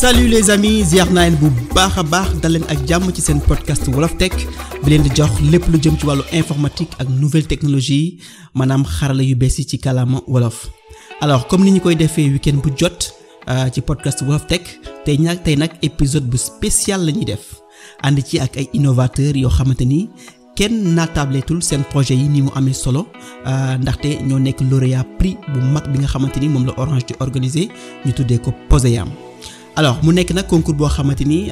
Salut les amis, ziar naa leen bu baax a baax dal leen ak jàmm ci seen podcast Wolof Tech bi leen di jox lépp lu jëm ci wàllu informatique ak nouvelle technologie maanaam xarala yu bees yi ci kàllaama wolof. Alors comme ni ñu koy defee week-end bu jot ci podcast Wolof Tech tey nag épisode bu spécial la ñuy def ànd ci ak ay innovateurs yoo xamante ni kenn naataableetul seen projet yi ni mu amee solo ndaxte ñoo nekk lauréat prix bu mag bi nga xamante ni moom la Orange di organiser ñu tuddee ko POSEYAM. Alors mu nekk nag concours boo xamante ni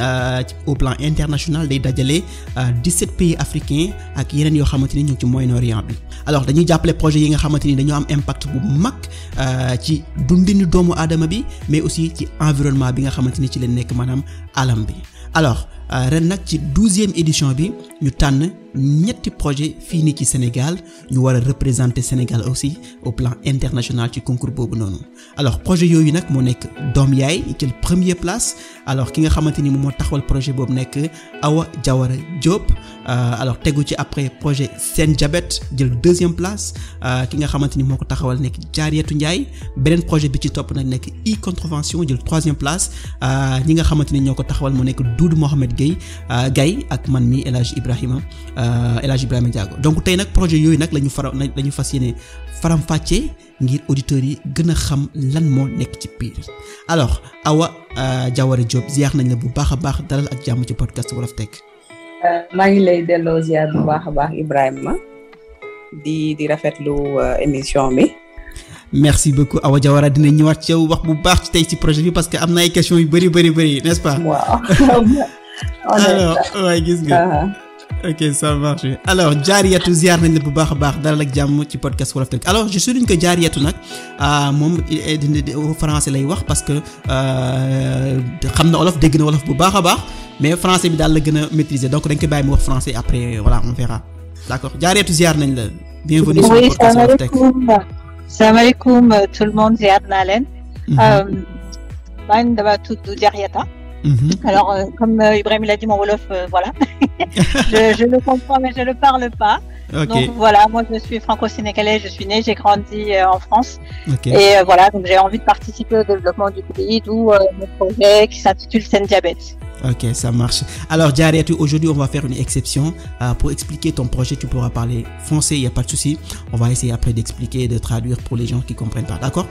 au plan international day dajale 17 pays africains ak yeneen yoo xamante ni ñu ngi ci Moyen-Orient bi. Alors dañuy jàppale projet yi nga xamante ni dañoo am impact bu mag ci dundinu doomu aadama bi mais aussi ci environnement bi nga xamante ni ci leen nekk maanaam alam bi. Alors ren nag ci 12e édition bi ñu tànn ñetti projet fii nii ci Sénégal ñu war a représenter Sénégal aussi au plan international ci concours boobu noonu. Alors projet yooyu nag moo nekk Doom Yaay jël première place alors ki nga xamante ni moom moo taxawal projet boobu nekk Awa Diawara Diop alors tegu ci après projet Sen Diabète jël deuxième place ki nga xamante ni moo ko taxawal nekk Jaariyatu Ndiaye beneen projet bi ci topp nag nekk e-contravention jël troisième place ñi nga xamante ni ñoo ko taxawal moo nekk Doudou Mohamed Gaye ak man mi El Hadj Ibrahima Diago. Donc tey nag projet yooyu nag la ñu fas yéene faram-fàccee ngir auditeurs yi gën a xam lan moo nekk ci biir. Alors Awa Diawara Diop ziar nañ la bu baax a baax dalal ak jàmm ci podcast Wolof Tech. maa ngi lay delloo ziar bu baax a baax Ibrahima di rafetlu émission bi. Merci beaucoup Awa Diawara dina ñëwaat ci yow wax bu baax ci tey ci projet bi parce que am na ay questions yu bëri n'est-ce pas. waaw. alors waaye gis nga. Ok ça marche alors Jaariyatu ziar nañ la bu baax a baax dalal ak jàmm ci podcast Wolof Tech alors je souligne que Jaariyatu nag moom français lay wax parce que xam na wolof dégg na wolof bu baax a baax mais français bi daal la gën a maîtriser donc dañ koy bàyyi mu wax français après voilà on verra d'accord Jaariyatu ziar nañ la. bienvenue sur le podcast Wolof Tech. Salaamaaleykum tout le monde ziar naa leen. man dama tudd Jaariyata. Alors, comme Ibrahim l'a dit, mon Wolof, voilà. je le comprends, mais je ne le parle pas. Okay. Donc, voilà, moi, je suis franco-sénégalais, je suis née, j'ai grandi en France. Okay. Et voilà, donc j'ai envie de participer au développement du pays, d'où mon projet qui s'intitule Sen Diabète. Ok, ça marche. Alors, Jaariyatu, aujourd'hui, on va faire une exception. Pour expliquer ton projet, tu pourras parler français, il n'y a pas de souci. On va essayer après d'expliquer et de traduire pour les gens qui ne comprennent pas, d'accord?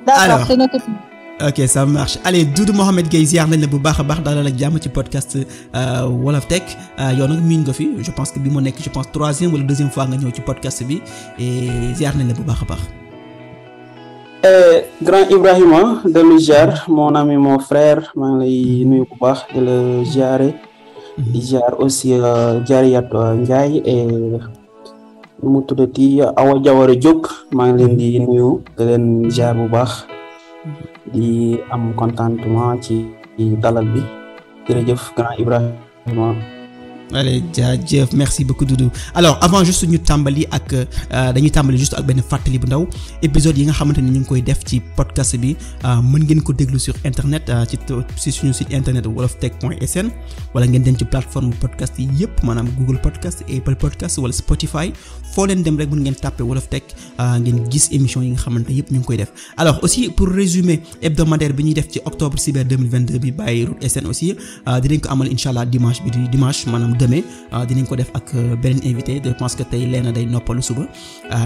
D'accord, c'est noté. Ok ça marche allez Doudou Mohamed Gaye ziar nañ la bu baax a baax dalal ak jàmm ci podcast Wolof Tech yow nag miin nga fi je pense que bi moo nekk 3e wala 2e fois nga ñëw ci podcast bi et ziar nañ la bu baax a baax. Grand Ibrahima de le ziar mon ami mon frère maa ngi lay nuyu bu baax di la ziare. di ziar aussi Jaariyatu Ndiaye et nu mu tuddati Awa Diawara Diop maa ngi leen di nuyu di leen ziar bu baax. di am contentement ci dalal bi jërëjëf grand Ibrahima. allez jaajëf merci beaucoup Doudou alors avant juste ñu tàmbali ak dañuy tàmbali juste ak benn fàttali bu ndaw épisode yi nga xamante ni ñu ngi koy def ci podcast bi mën ngeen ko déglu sur internet ci suñu site internet woloftech.sn wala ngeen dem ci plateforme podcast yi yëpp maanaam Google Podcast Apple Podcast wala Spotify foo leen dem rek mën ngeen tàppe Wolof Tech ngeen gis émission yi nga xamante yëpp ñu ngi koy def alors aussi pour résumer hebdomadaire bi ñuy def ci octobre cyber 2022 bi by Root SN aussi dinañ ko amal inchallah dimanche maanaam demain dinañ ko def ak beneen invité je pense que tey leena day noppalu suba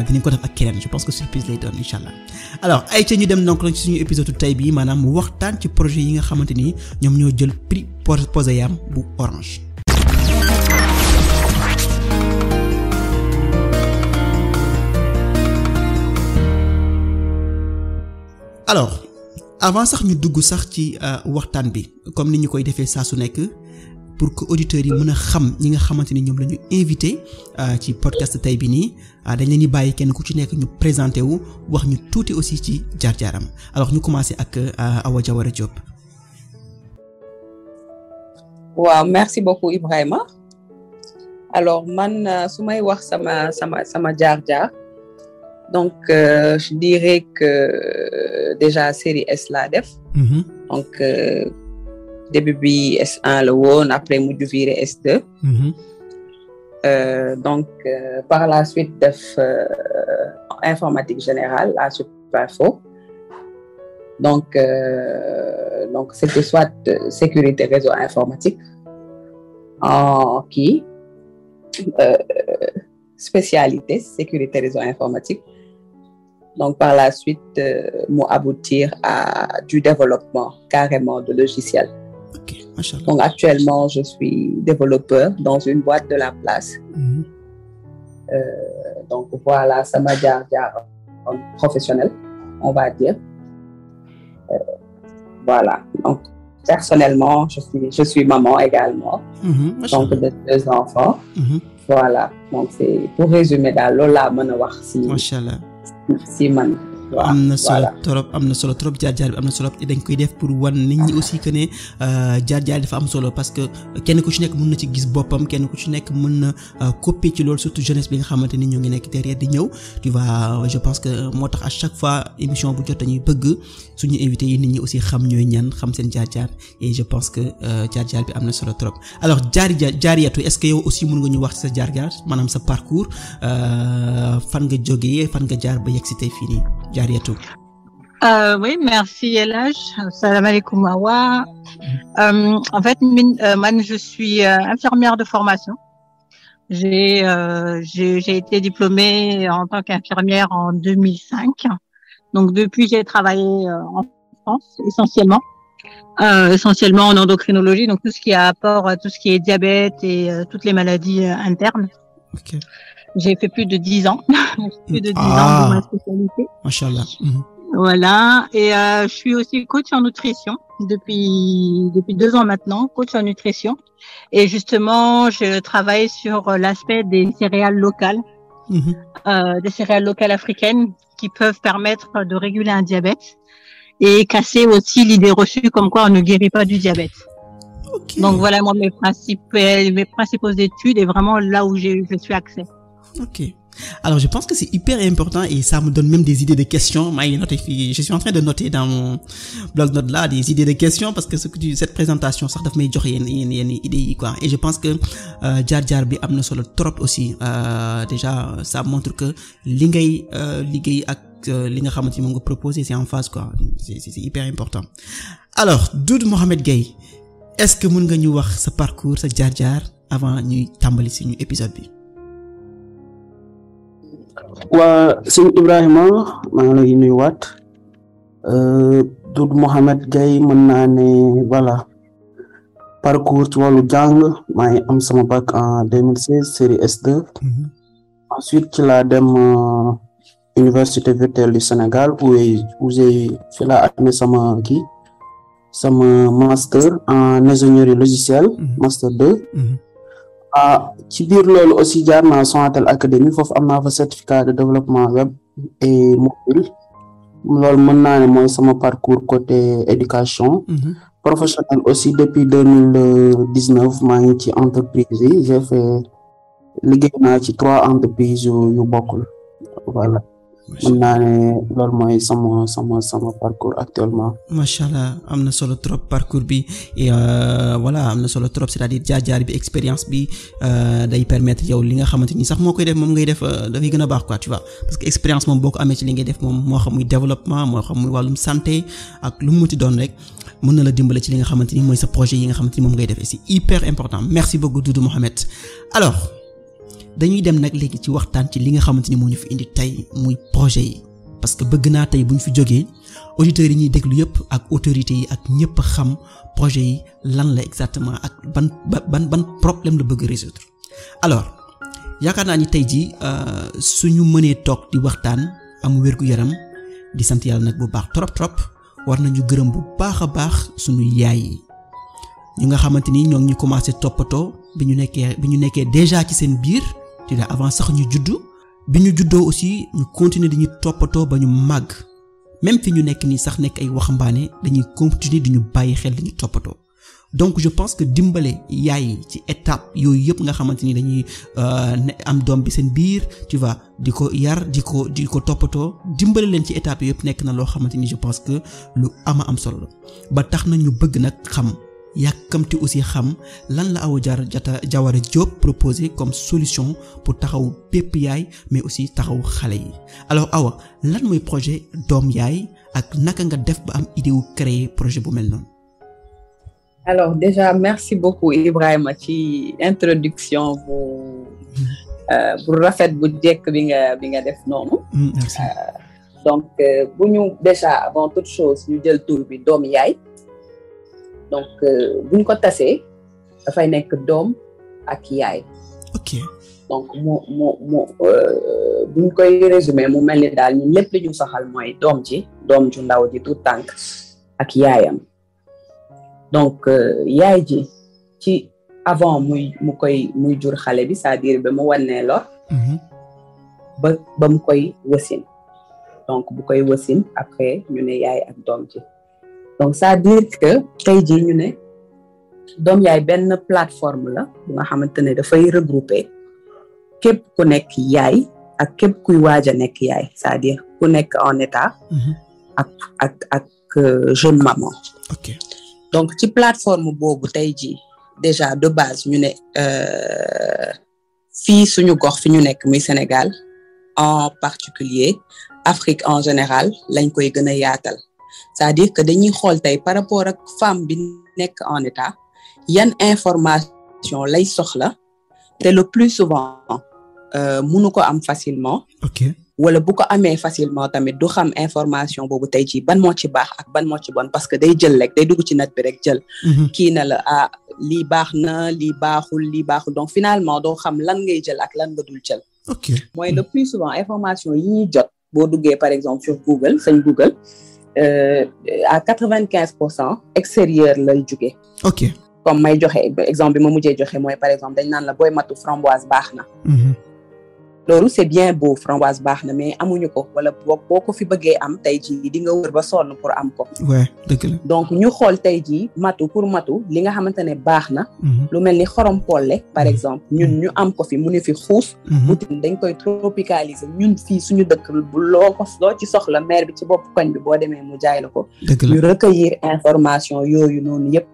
dinañ ko def ak keneen je pense que surprise lay doon inchallah alors ay ca ñu dem donc ci suñu épisode tey bi maanaam waxtaan ci projet yi nga xamante ni ñoom ñoo jël prix POSEYAM bu Orange. alors avant sax ñu dugg sax ci waxtaan bi comme ni ñu koy defee saa su nekk pour que auditeurs yi mën a xam ñi nga xamante ni ñoom la ñu invité ci podcast tey bi nii dañ leen di bàyyi kenn ku ci nekk ñu présenté wu wax ñu tuuti aussi ci jaar-jaaram alors ñu commencé ak Awa Diawara Diop. waaw merci beaucoup Ibrahima alors man su may wax sama jaar-jaar donc je dirais que déjà série S laa def. donc début bi S1 la woon après mujj viré S2. Donc par la suite def informatique générale à Supinfo Donc c'était soit sécurité réseau informatique en spécialité sécurité réseau informatique. Donc par la suite mu aboutir à du développement carrément de logiciels. Okay, machallah. Donc actuellement je suis développeur dans une boîte de la place. Donc voilà, ça m'a jaar professionnel, on va dire. Voilà. Donc personnellement, je suis maman également. Donc de 2 enfants. Voilà. Donc c'est pour résumer daal loolu laa mën a wax si. Machallah. Si man. am na solo trop jaar-jaar bi am na solo dañ koy def pour wan nit ñi aussi que ne jaar-jaar dafa am solo parce que kenn ku ci nekk mën na ci gis boppam kenn ku ci nekk mën na copier ci loolu surtout jeunesse bi nga xamante ni ñoo ngi nekk derrière di ñëw tu vois. Je pense que moo tax à chaque fois émission bu jot dañuy bëgg suñu invité yi nit ñi aussi xam ñooy ñan xam seen jaar-jaar et je pense que jaar-jaar bi am na solo trop. Alors Jaariyatu est-ce que yow aussi mën nga ñu wax sa jaar-jaar maanaam sa parcours fan nga jógee fan nga jaar ba yegg si tey fii nii Jaariyatu. Oui, merci Elhaj. Salam alaikum Awa. En fait, man, je suis infirmière de formation. J'ai été diplômée en tant qu'infirmière en 2005. Donc depuis, j'ai travaillé en France essentiellement en endocrinologie, donc tout ce qui a apport, tout ce qui est diabète et toutes les maladies internes. Okay. J'ai fait plus de 10 ans, plus de 10 ans de ma spécialité. Machallah. Voilà, et je suis aussi coach en nutrition depuis 2 ans maintenant, coach en nutrition. Et justement, je travaille sur l'aspect des céréales locales, des céréales locales africaines qui peuvent permettre de réguler un diabète et casser aussi l'idée reçue comme quoi on ne guérit pas du diabète. Okay. Donc voilà, moi mes principaux études et vraiment là où je suis axée. Ok. Alors je pense que c'est hyper important et ça me donne même des idées de questions. Je suis en train de noter dans mon bloc-notes là des idées de questions parce que cette présentation sax daf may jox yenn idées yi quoi. Et je pense que jaar-jaar bi am na solo trop aussi. Déjà ça montre que li ngay liggéey ak li nga xamante ni moom nga proposer c'est en phase quoi. C'est hyper important. Alors Doudou Mohamed Gueye, est-ce que mën nga ñu wax sa parcours sa jaar-jaar avant ñuy tàmbali suñu épisode bi? waa sëñ Ibrahima maa ngi lay nuyuwaat Doudou Mohamed Gueye mën naa ne voilà parcours ci wàllu jàng maa ngi am sama bac en 2016 série S2. Ensuite ci laa dem université virtuelle du Sénégal où j'ai fi laa amee sama master en ingénierie logicielle master 2. Ci biir loolu aussi jaar naa Sonatel Académie foofu am naa fa certificat de développement web et mobile loolu mën naa ne mooy sama parcours côté éducation. Professionnel aussi depuis 2019 maa ngi ci entreprise yi j'ai fait liggéey naa ci 3 entreprises yu bokkul voilà. mën naa ne loolu mooy sama parcours actuellement. Machallah am na solo trop parcours bi et voilà am na solo trop c'est-à-dire jaar-jaar bi expérience bi day permettre yow li nga xamante ni sax moo koy def moom ngay def dafay gën a baax quoi tu vois parce que expérience moom boo ko amee ci li ngay def moom moo xam muy développement moo xam muy wàllum santé ak lu mu muti doon rek mën na la dimbale ci li nga xamante ni mooy sa projet yi nga xamante ni moom ngay def et c'est hyper important. Merci beaucoup Doudou Mohamed. Alors dañuy dem nag léegi ci waxtaan ci li nga xamante ni moo ñu fi indi tey muy projet yi parce que bëgg naa tey bu ñu fi jógee auditeurs yi ñuy déglu yëpp ak autorités yi ak ñëpp xam projet yi lan la exactement ak ban problème la bëgg résoudre. Alors yaakaar naa ni tey jii suñu mënee toog di waxtaan am wér-gu-yaram di sant yàlla nag bu baax trop war nañu gërëm bu baax a baax suñu yaay yi ñu nga xamante ni ñoo ngi ñu commencé toppatoo bi ñu nekkee déjà ci seen biir. Avant sax ñu juddu bi ñu juddoo aussi ñu continuer di ñu toppatoo ba ñu màgg même fi ñu nekk nii sax nekk ay waxambaane dañuy continuer di ñu bàyyi xel di ñu toppatoo donc je pense que dimbale yaay ci étape yooyu yëpp nga xamante ni dañuy am doom bi seen biir tu vois di ko yar di ko toppatoo dimbale leen ci étape yëpp nekk na loo xamante ni je pense que lu am solo la ba tax na ñu bëgg nag xam. yàkkamti aussi xam lan la Awa Jawara Diop proposé comme solution pour taxaw bépp yaay mais aussi taxaw xale yi alors Awa lan mooy projet doom yaay ak naka nga def ba am idée wu créer projet bu mel noonu. Alors déjà merci beaucoup Ibrahima ci introduction bu rafet bu jekk bi nga def noonu. Merci. Donc bu ñu déjà avant toute chose ñu jël tur bi doom yaay donc bu ñu ko tasee dafay nekk doom ak yaay. ok donc mu bu ñu koy résumer mu mel ni daal ñun lépp li ñu soxal mooy doom ju ndaw ji tout tànk ak yaayam donc yaay ji ci avant muy jur xale bi c'est-à-dire ba mu wannee lor. ba mu koy wasin. donc bu koy wasin après ñu ne yaay ak doom ji donc c'est-à-dire que tey jii ñu ne doom yaay benn plateforme la bu nga xamante ne dafay regrouper képp ku nekk yaay ak képp kuy waaj a nekk yaay c'est-à-dire ku nekk en état ak jeune maman. ok donc ci plateforme boobu tey jii déjà de base ñu ne fii suñu gox fi ñu nekk muy Sénégal en particulier Afrique en général lañ koy gën a yaatal c'est-à-dire que dañuy xool tey par rapport ak femme bi nekk en état yan information lay soxla te le plus souvent mënu ko am facilement. ok wala bu ko amee facilement tamit du xam information boobu tey jii ban moo ci baax ak ban moo ci bon parce que day jël rek day dugg ci net bi rek jël. kii na la lii baax na lii baaxul donc finalement doo xam lan ngay jël ak lan nga dul jël. ok mooy le plus souvent information yi ñuy jot boo duggee par exemple sur Google à 95% extérieur lay jóge. ok comme may joxe exemple bi ma mujjee joxe mooy par exemple dañ naan la booy matu framboise baax na. loolu c'est bien beau framboise baax na mais amuñu ko wala boo ko fi bëggee am tey jii di nga wër ba sonn pour am ko. ouais dëgg la. donc ñu xool tey jii matu li nga xamante ne baax na. lu mel ni xorom polle par exemple ñun ñu am ko fi mu ne fi xuus. butin dañ koy tropicaliser ñun fii suñu dëkk bu loo ci soxla maire bi ci bopp koñ bi boo demee mu jaay la ko. dëgg la ñu recueillir information yooyu noonu yëpp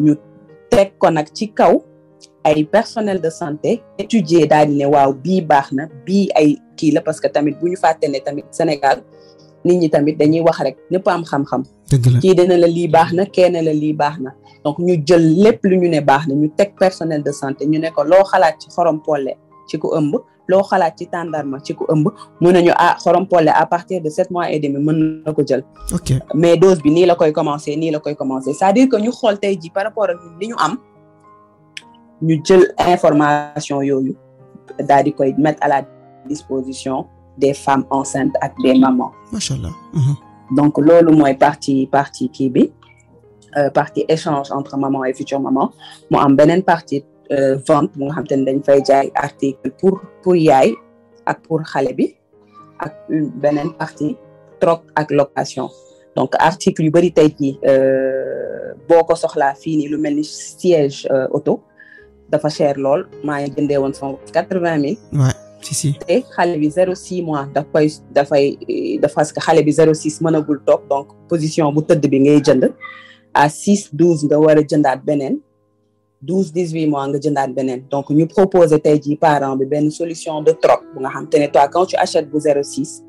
ñu teg ko nag ci kaw. ay personnel de santé étudier daal di ne waaw bii baax na bii ay kii la parce que tamit bu ñu fàtte ne tamit Sénégal nit ñi tamit dañuy wax rek ñëpp am xam-xam. dëgg la kii dina la lii baax na kenn la lii baax na donc ñu jël lépp lu ñu ne baax na ñu teg personnel de santé ñu ne ko loo xalaat ci xorom polle ci ku ëmb loo xalaat ci tàndarma ci ku ëmb mun nañu xorom polle à partir de 7 mois et demi mën na ko jël. ok mais dose bi nii la koy commencer c'est-à-dire que ñu xool tey jii par rapport ak li ñu am. ñu jël information yooyu daal di koy mettre à la disposition des femmes enceintes ak des mamans. machallah. donc loolu mooy partie kii bi partie échange entre maman et future maman mu am beneen partie vente bu nga xam te ne dañ fay jaay article pour yaay ak pour xale bi ak beneen partie troc ak location donc article yu bari tey jii boo ko soxlaa fii nii lu mel ni siège auto. dafa cher lool maa ngi jëndee woon 80,000. ouais si. te xale bi 0,6 mois parce que xale bi 0,6 mënagul toog donc position bu tëdd bi ngay jënd à 6,12 nga war a jëndaat beneen 12,18 mois nga jëndaat beneen donc ñu proposer tey jii parent bi benn solution de troc bu nga xam te ne toi quand tu achètes bu 0,6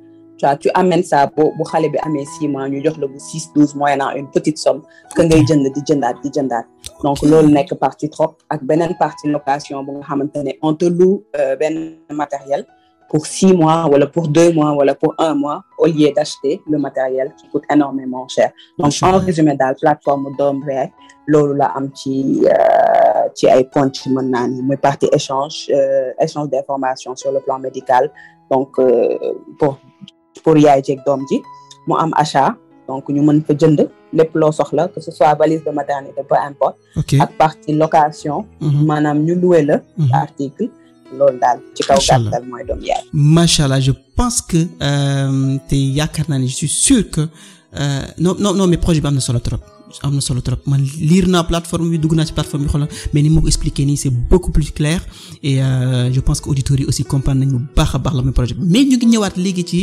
tu amènes ça bu xale bi amee 6 mois ñu jox la bu 6,12 moyennant une petite somme que ngay jënd di jëndaat donc loolu nekk partie troc ak beneen partie location bu nga xamante ne on te loue benn matériel pour 6 mois wala pour 2 mois wala pour 1 mois au lieu d'acheter le matériel qui coûte énormément cher donc en résumé daal plateforme Dom Réel loolu la am ci ay points ci mën naa ni muy partie échange d'informations sur le plan médical donc pour yaay jeeg doom ji mu am achat donc ñu mën fa jënd lépp loo soxla que ce soit valise de maternité peu importe. ak partie location. maanaam ñu loué la. article loolu daal ci kaw gàttal mooy doom yaay. macha allah je pense que te yaakaar naa ne je suis sûr que non mais projet bi am na solo trop man lire naa plateforme bi dugg naa ci plateforme bi xoolal mais ni ma ko expliqué nii c'est beaucoup plus clair et je pense que auditeurs yi aussi comprendre nañu bu baax a baax la muy projet bi mais ñu ngi ñëwaat léegi ci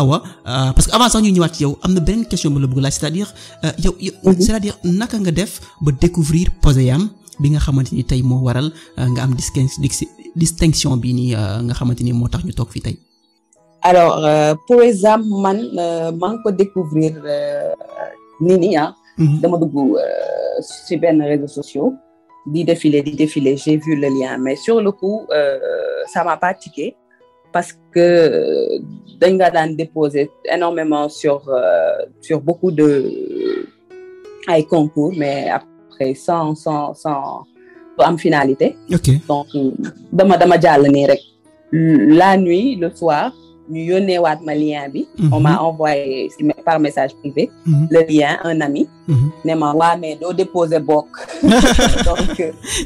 Awa parce que avant sax ñu ñëwaat ci yow am na beneen question bu la bëgg laaj c'est-à-dire yow c'est-à-dire naka nga def ba découvrir Poseyam bi nga xamante ni tey moo waral nga am distinction bi nii nga xamante ni moo tax ñu toog fii tey. Alors, pour exemple, man ko découvrir nini dama dugg ci benn réseaux sociaux di défiler j'ai vu le lien, mais sur le coup ça m'a pas tiqué parce que dañ nga daan déposer énormément sur beaucoup de ay concours, mais après sans am finalité. Donc dama jàll nii rek la nuit, le soir ñu yónneewaat ma lien bi. On m'a envoyé par message privé le lien, un ami ne ma waa mais doo déposer bokk donc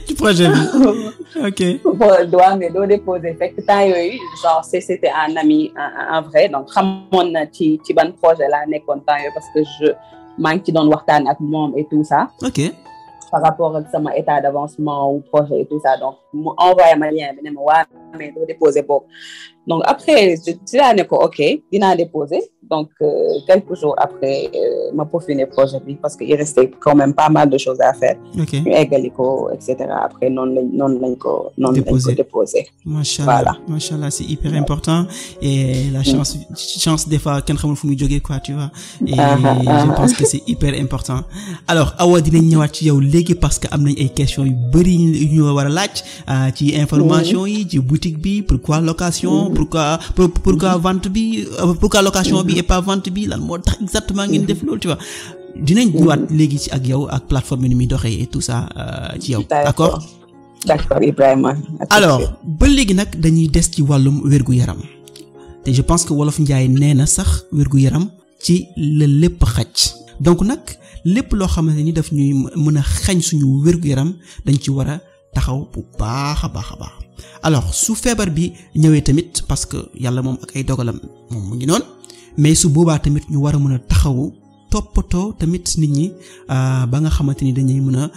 ci projet bi ok waa mais doo déposer fekk temps yooyu genre c'était un ami en vrai, donc xamoon na ci ban projet laa nekkoon temps yooyu parce que maa ngi ci doon waxtaan ak moom et tout ça. Ok. Par rapport ak sama état d'avancement ou projet et tout ça, donc mu envoyé ma lien bi ne ma waa mais doo déposer bokk. Donc après ci laa ne ko ok dinaa déposer, donc quelques jours après ma peaufiner projet bi parce que il restait quand même pas mal de choses à faire. ñu eggali ko et cetera. Après noonu lañ ko déposer. Machallah, machallah, c'est hyper important et la chance des fois kenn xamul fu muy jógee quoi, tu vois, et je pense que c'est hyper important. Alors Awa dinañ ñëwaat ci yow léegi parce que am nañ ay questions yu bari yu ñu war a laaj ci information yi ci boutique bi, pourquoi location, pourquoi vente bi, pourquoi location bi et pas vente bi, lan moo tax exactement ngeen def loolu, tu vois. Dinañ ñëwaat léegi ci ak yow ak plateforme ni muy doxee et tout ça ci yow. D'accord Ibrahima. Alors ba léegi nag dañuy des ci wàllum wér-gu-yaram te je pense que wolof Njaay nee na sax wér-gu-yaram ci la lépp xaj, donc nag lépp loo xamante ni daf ñuy mën a xañ suñu wér-gu-yaram dañ ci war a taxaw bu baax a baax a baax. Alors su feebar bi ñëwee tamit parce que yàlla moom ak ay dogalam moom mu ngi noonu, mais su boobaa tamit ñu war a mën a taxawu toppatoo tamit nit ñi ba nga xamante ni dañuy mën a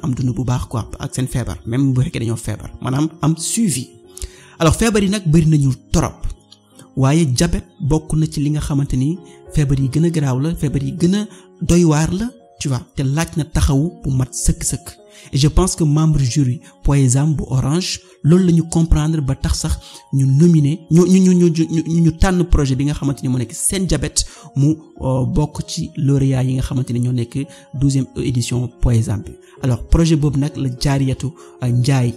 am dund bu baax quoi ak seen feebar, même bu fekkee dañoo feebar, maanaam am suivi. Alors feebar yi nag bari nañu torop, waaye diabète bokk na ci li nga xamante ni feebar yi gën a garaaw la, feebar yi gën a doy waar la, tu vois, te laaj na taxawu bu mat sëkk-sëkk. Et je pense que membre jury Poyezam bu Orange loolu la ñu comprendre ba tax sax ñu nominer ñu tànn projet bi nga xamante ni moo nekk seen diabète mu bokk ci lauréat yi nga xamante ni ñoo nekk 12e édition Poyezam bi. Alors projet boobu nag la Jaariyatu Njaay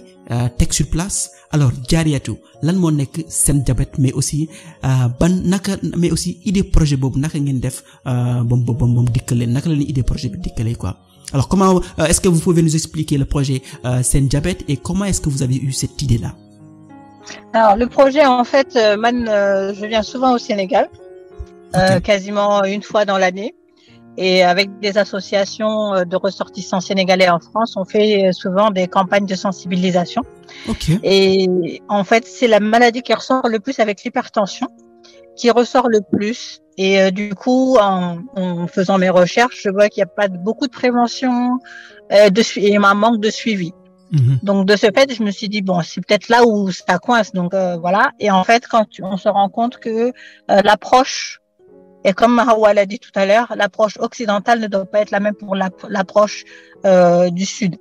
teg sur place. Alors Jaariyatu lan moo nekk seen diabète, mais aussi mais aussi idée projet boobu naka ngeen def bam dikkalee, naka la ñuy idée projet bi dikkalee quoi. Alors comment est-ce que vous pouvez nous expliquer le projet Sen Diabète et comment est-ce que vous avez eu cette idée-là? Alors le projet en fait, je viens souvent au Sénégal, quasiment une fois dans l'année, et avec des associations de ressortissants sénégalais en France, on fait souvent des campagnes de sensibilisation. Et en fait, c'est la maladie qui ressort le plus avec l'hypertension, qui ressort le plus. Et du coup, en faisant mes recherches, je vois qu'il n'y a pas beaucoup de prévention et un manque de suivi. Donc, de ce fait, je me suis dit, bon, c'est peut-être là où ça coince. Donc, voilà. Et en fait, on se rend compte que l'approche, et comme Hawa l'a dit tout à l'heure, l'approche occidentale ne doit pas être la même pour l'approche du Sud.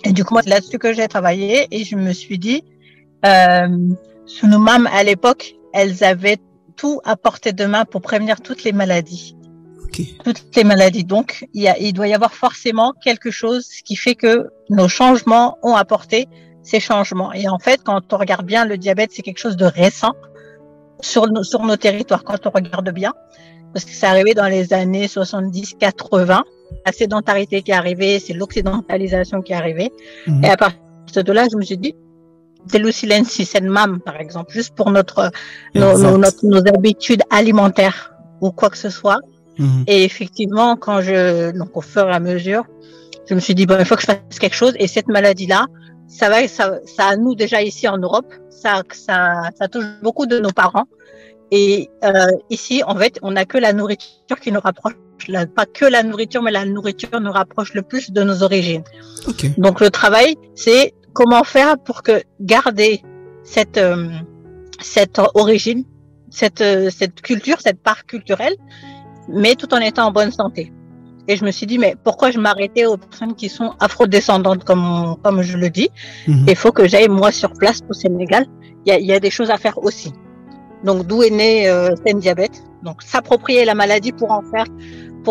Et du coup, moi, c'est là-dessus que j'ai travaillé. Et je me suis dit, nos mamans, à l'époque, elles avaient tout à portée de main pour prévenir toutes les maladies. Toutes les maladies. Donc, il doit y avoir forcément quelque chose qui fait que nos changements ont apporté ces changements. Et en fait, quand on regarde bien, le diabète, c'est quelque chose de récent sur nos territoires, quand on regarde bien. Parce que c'est arrivé dans les années 70-80. La sédentarité qui est arrivée, c'est l'occidentalisation qui est arrivée. Et à partir de là, je me suis dit, c'est le silence, c'est une mam, par exemple, juste pour nos habitudes alimentaires ou quoi que ce soit. Et effectivement, donc au fur et à mesure, je me suis dit, bon, il faut que je fasse quelque chose. Et cette maladie-là, ça nous déjà ici en Europe, ça touche beaucoup de nos parents. Et ici, en fait, on n'a que la nourriture qui nous rapproche, pas que la nourriture, mais la nourriture nous rapproche le plus de nos origines. Donc le travail, c'est comment faire pour que garder cette origine, cette culture, cette part culturelle, mais tout en étant en bonne santé. Et je me suis dit, mais pourquoi je m'arrêtais aux personnes qui sont afrodescendantes, comme je le dis. Il faut que j'aille, moi, sur place au Sénégal. Il y a des choses à faire aussi. Donc d'où est né Sen Diabète. Donc s'approprier la maladie pour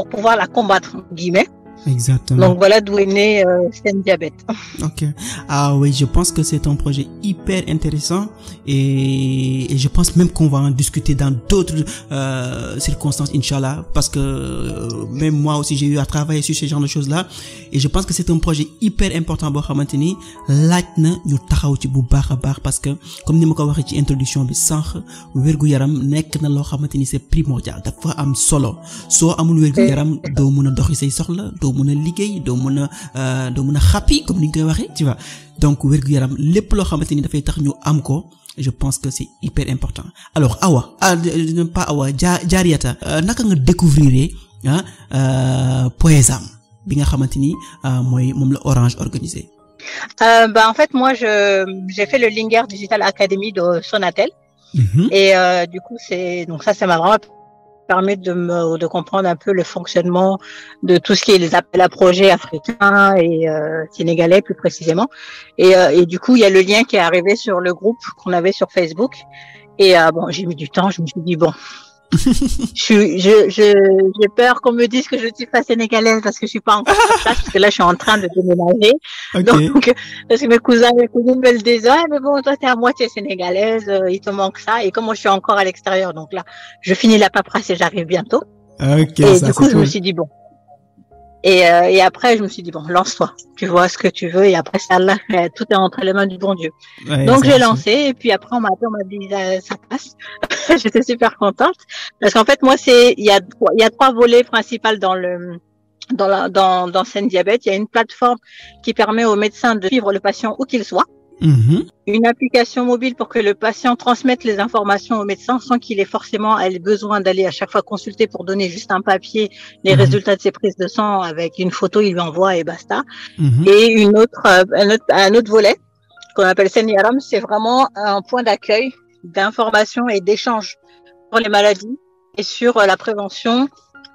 pouvoir la combattre, guillemets. Exactement. Donc voilà d'où est né Sen Diabète. Ok. Ah oui, je pense que c'est un projet hyper intéressant et je pense même qu'on va en discuter dans d'autres circonstances, Inch'Allah, parce que même moi aussi j'ai eu à travailler sur ce genre de choses-là et je pense que c'est un projet hyper important boo xamante ni laaj na ñu taxaw ci bu baax a baax parce que comme ni ma ko waxee ci introduction bi sànq wér-gu-yaram nekk na loo xamante ni c'est primordial, dafa am solo. Soo amul wér-gu-yaram doo mën a doxi say soxla, doo mën a liggéey, doo mën a xàppi comme ni ñu koy waxee, tu vois. Donc wér-gu-yaram lépp loo xamante ni dafay tax ñu am ko, je pense que c'est hyper important. Alors Awa, pas Awa, Diarriata, naka nga découvrir Poesam bi nga xamante ni mooy moom la Orange organisé. En fait moi j'ai fait le Linguère Digital Academy de Sonatel. Et du coup ça m'a vraiment permis de comprendre un peu le fonctionnement de tout ce qui est les appels à projets africains et sénégalais plus précisément. Et du coup il y a le lien qui est arrivé sur le groupe qu'on avait sur Facebook. Et bon, j'ai mis du temps, je me suis dit bon, j'ai peur qu'on me dise que je ne suis pas sénégalaise parce que je suis pas encore sur place, parce que là je suis en train de déménager. Okay. Donc parce que mes cousines me le disent, ouais, mais bon, toi t'es à moitié sénégalaise, il te manque ça. Et comme moi je suis encore à l'extérieur, donc là je finis la paperasse et j'arrive bientôt. Okay, et du coup je me suis dit bon. Et après je me suis dit bon, lance-toi, tu vois ce que tu veux, et après ça, là, tout est entre les mains du bon Dieu. Ouais, donc j'ai lancé, et puis après on m'a dit ça passe. J'étais super contente parce qu'en fait moi il y a trois volets principaux dans Sen Diabète. Il y a une plateforme qui permet aux médecins de suivre le patient où qu'il soit. Une application mobile pour que le patient transmette les informations au médecin sans qu'il ait forcément besoin d'aller à chaque fois consulter pour donner juste un papier, les résultats de ses prises de sang avec une photo, il lui envoie et basta. Et un autre volet qu'on appelle Sen Yaram, c'est vraiment un point d'accueil, d'information et d'échange sur les maladies et sur la prévention,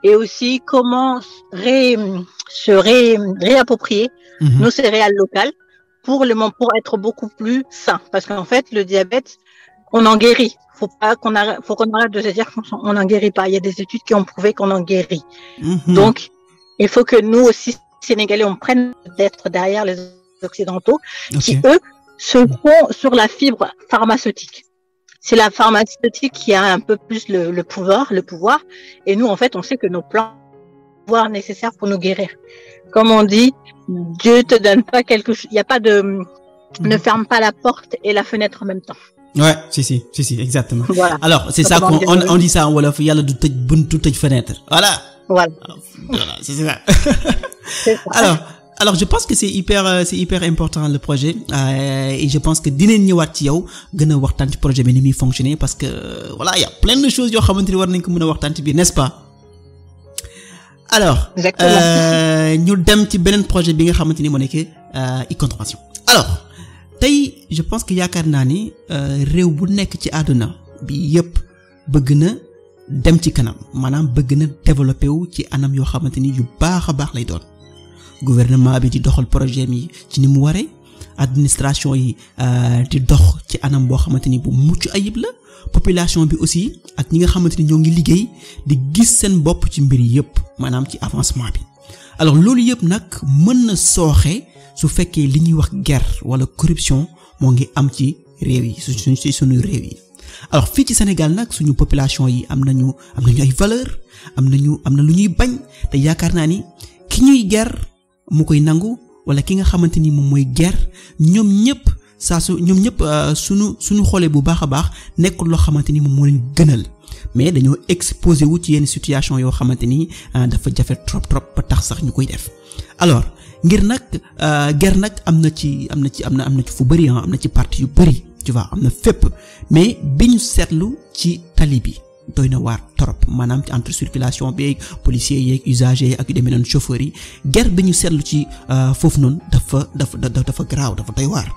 et aussi comment se réapproprier nos céréales locales pour être beaucoup plus sain. Parce qu'en fait, le diabète, on en guérit. Faut qu'on arrête de se dire qu'on n'en guérit pas. Il y a des études qui ont prouvé qu'on en guérit. Donc, il faut que nous aussi, Sénégalais, on prenne d'être derrière les Occidentaux, qui eux se font sur la fibre pharmaceutique. C'est la pharmaceutique qui a un peu plus le pouvoir. Et nous, en fait, on sait que nos plans pouvoir nécessaires pour nous guérir. Comme on dit, Dieu te donne pas quelque chose. Il y a pas ne ferme pas la porte et la fenêtre en même temps. Ouais, si, exactement. Voilà. Alors, c'est ça on dit ça en wolof, yàlla du tëj buntu tëj fenêtre. Voilà. Voilà, c'est ça. C'est ça. Alors je pense que c'est hyper important le projet, et je pense que dinañ ñëwaat ci yow gën a waxtaan ci projet bi ni muy fonctionner, parce que voilà, il y a plein de choses yoo xamante ni war nañ ko mën a waxtaan ci biir, n'est-ce pas? Alors ñu dem ci beneen projet bi nga xamante ni moo nekk e-contravention. Alors tey je pense que yaakaar naa ni réew bu nekk ci àdduna bi yépp bëgg na dem ci kanam, maanaam bëgg na développer wu ci anam yoo xamante ni yu baax a baax lay doon. Gouvernement bi di doxal projet mi ci ni mu waree, administration yi di dox ci anam boo xamante ni bu mucc ayib la, population bi aussi ak ñi nga xamante ni ñoo ngi liggéey di gis seen bopp ci mbir yépp, maanaam ci avancement bi. Alors loolu yépp nag mën na sooxe su fekkee li ñuy wax guerre wala corruption moo ngi am ci réew yi, suñu réew yi. Alors fii ci Sénégal nag suñu population yi am nañu ay valeur, am na lu ñuy bañ, te yaakaar naa ni ki ñuy guerre mu koy nangu, wala ki nga xamante ni moom mooy guerre, ñoom ñëpp suñu xoolee bu baax a baax nekkul loo xamante ni moom moo leen gënal, mais dañoo exposé wu ci yenn situation yoo xamante ni dafa jafe trop ba tax sax ñu koy def. Alors ngir nag guerre nag am na ci fu bari, am na ci parti yu bari, tu vois, am na fépp, mais bi ñu seetlu ci tali bi doy na waar trop, maanaam ci entre circulation bi policiers yeeg usagers yi ak yu demee noonu chauffeurs yi, guerre bi ñu seetlu ci foofu noonu dafa graaw, dafa doy waar.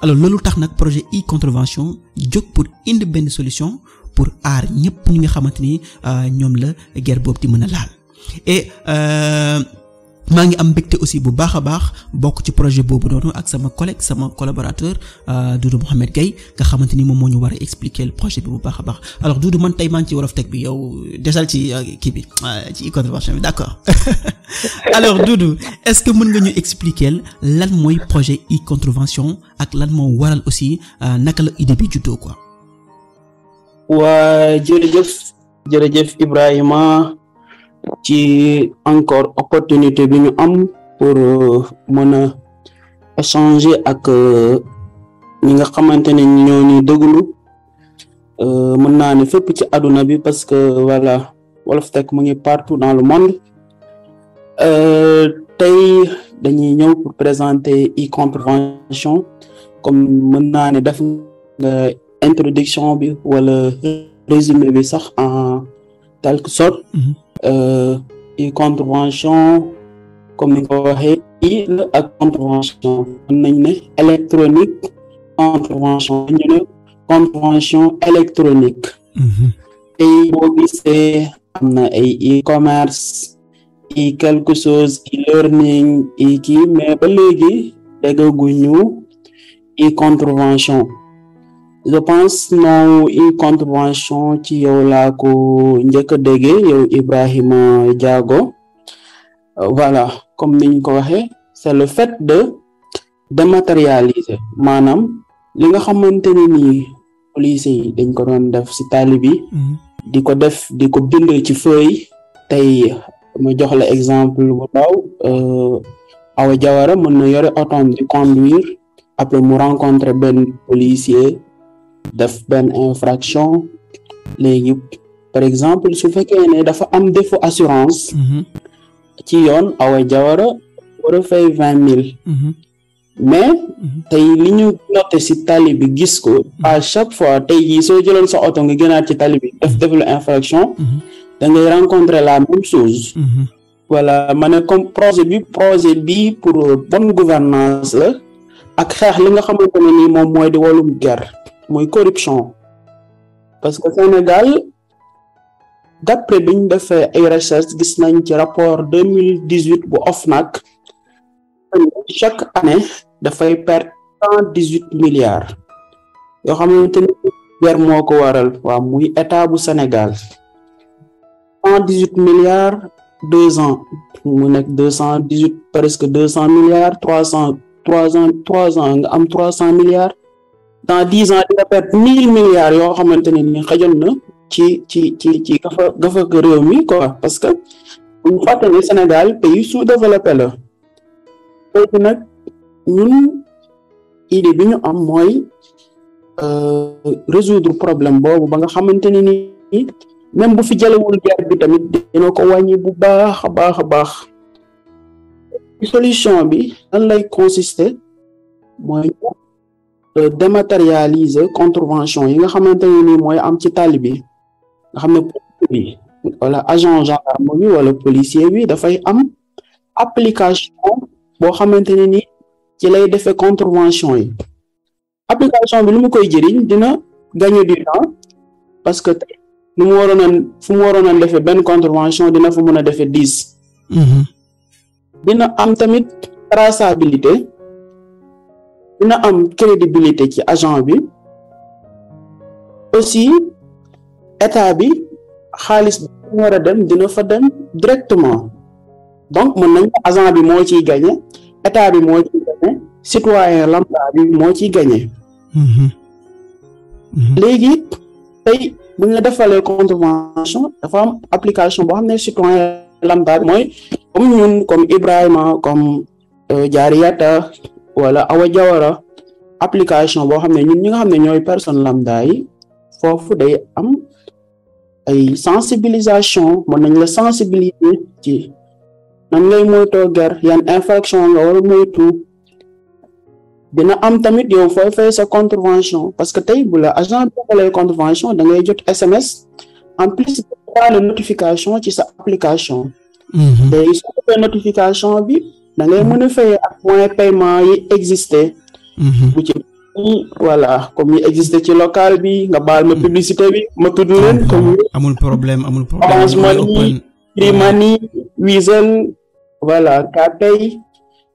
Alors loolu tax nag projet e-contravention jóg pour indi benn solution pour aar ñëpp ñi nga xamante ni ñoom la guerre boobu di mën a laal. Et maa ngi am mbégte aussi bu baax a baax bokk ci projet boobu noonu ak sama collègue sama collaborateur Doudou Mohamed Gueye nga xamante ni moom moo ñu war a expliquer le projet bi bu baax a baax alors Doudou man tey maa ngi ci Wolof Tech bi yow desal ci kii bi ci e-contravention bi d'accord alors Doudou est-ce que mën nga ñu expliquer lan mooy projet e-contravention ak lan moo waral aussi naka la idée bi juddoo quoi. waa jërëjëf Ibrahima ci encore opportunité bi ñu am pour mën a échanger ak ñi nga xamante ne ñoo ñuy déglu mën naa ne fépp ci àdduna bi parce que voilà Wolof Tech mu ngi partout dans le monde tey dañuy ñëw pour présenter e-contravention comme mën naa ne def nga introduction bi wala résumé bi sax en quelque sorte. e-contravention comme ni nga ko waxee i la ak contravention mën nañ ne électronique contravention ñu ne contravention électronique tey boo gisee am na ay e-commerce quelque chose e-learning kii mais ba léegi déggaguñu e-contravention je pense non e-contravention ci yow laa ko njëkk a déggee yow Ibrahima Diago voilà comme niñ ko waxee c'est le fait de dématérialiser maanaam li nga xamante ne nii police yi dañ ko doon def ci tali bi di ko bind ci feuille tey ma jox la exemple bu ndaw Awa Jawara mën na yore otom di conduire après mu rencontrer benn policier def benn infraction léegi par exemple su fekkee ne dafa am défaut assurance ci yoon Awa Jawara war a fay 20,000 mais tey li ñu noté ci tali bi gis ko à chaque fois tey jii soo jëloon sa oto nga gënaat ci tali bi def la infraction da ngay rencontrer la même chose voilà ma ne comme projet bi pour bonne gouvernance la ak xeex li nga xamante ne nii moom mooy di wàllum guerre mooy corruption parce que Sénégal d'après bi ñu defee ay recherche gis nañ ci rapport 2018 bu OFNAC chaque année dafay perdre 118 milliards yoo xamante ni guerre moo ko waral waaw muy état bu Sénégal 118 milliards 2 ans mu nekk 218 presque 200 milliards 3 ans nga am 300 milliards dans 10 ans dina perdre 1,000 milliards yoo xamante ne ni xajoon na ci gafa réew mi quoi parce que bu ñu fàtte ne Sénégal pays sous-développé la léegi nag ñun idée bi ñu am mooy résoudre problème boobu ba nga xamante ne ni même bu fi jëlewul guerre bi tamit dina ko wàññi bu baax a baax solution bi lan lay consister mooy dématérialiser contravention yi nga xamante ne ni mooy am ci tali bi nga xam ne policier bi wala agent gendarme bi wala policier bi dafay am application boo xamante ne ni ci lay defee contravention yi application bi lu mu koy jëriñ dina gagner du temps parce que fu mu waroon a defee benn contravention dina fa mën a defee 10 dina am tamit traçabilité dina am crédibilité ci agent bi aussi état bi xaalis bi war a dem dina fa dem directement donc mën nañ agent bi moo ciy gagné état bi moo ciy gagné citoyen lambda bi moo ciy gagné léegi tey bu ñu la defalee contravention dafa am application boo xam ne citoyen lambda bi mooy comme ñun comme Ibrahima comme Jaariyata wala Awa Jawara application boo xam ne ñun ñi nga xam ne ñooy personne lambda yi foofu day am ay sensibilisation mën nañ la sensibiliser ci nan ngay moytoo guerre yan infraction nga war a moytu dina am tamit yow fooy fay sa contravention parce que tey bu la agent bi defalee contravention da ngay jot SMS en plus de notification ci sa application léegi soo defee notification bi da ngay mën a fay ak moyen paiement yi existé bu ci voilà comme yi existé ci local bi nga baal ma publicité bi ma tudd leen comme amul problème Orange Money, Free Money, Wizall voilà Kpay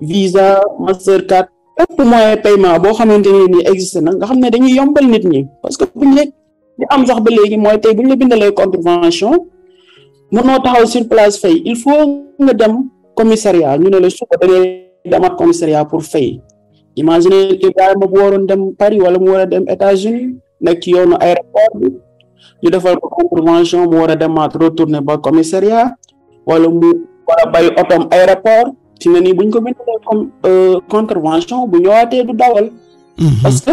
Visa Mastercard bépp moyen paiement boo xamante ne nii existe na nga xam ne dañuy yombal nit ñi parce que buñ nekk di am sax ba léegi mooy tey buñ la bindalee contravention mënoo taxaw sur place fay il faut nga dem commissariat ñu ne la suba da ngay demaat commissariat pour fay. Imagine Ibrahima bu waroon dem Paris wala mu war a dem États-Unis nekk ci yoonu aéroport bi ñu defal ko contravention mu war a demaat retourner ba commissariat wala mu war a bàyyi otom aéroport ci ne nii buñ ko bindalee comme contravention bu ñëwaatee du dawal. parce que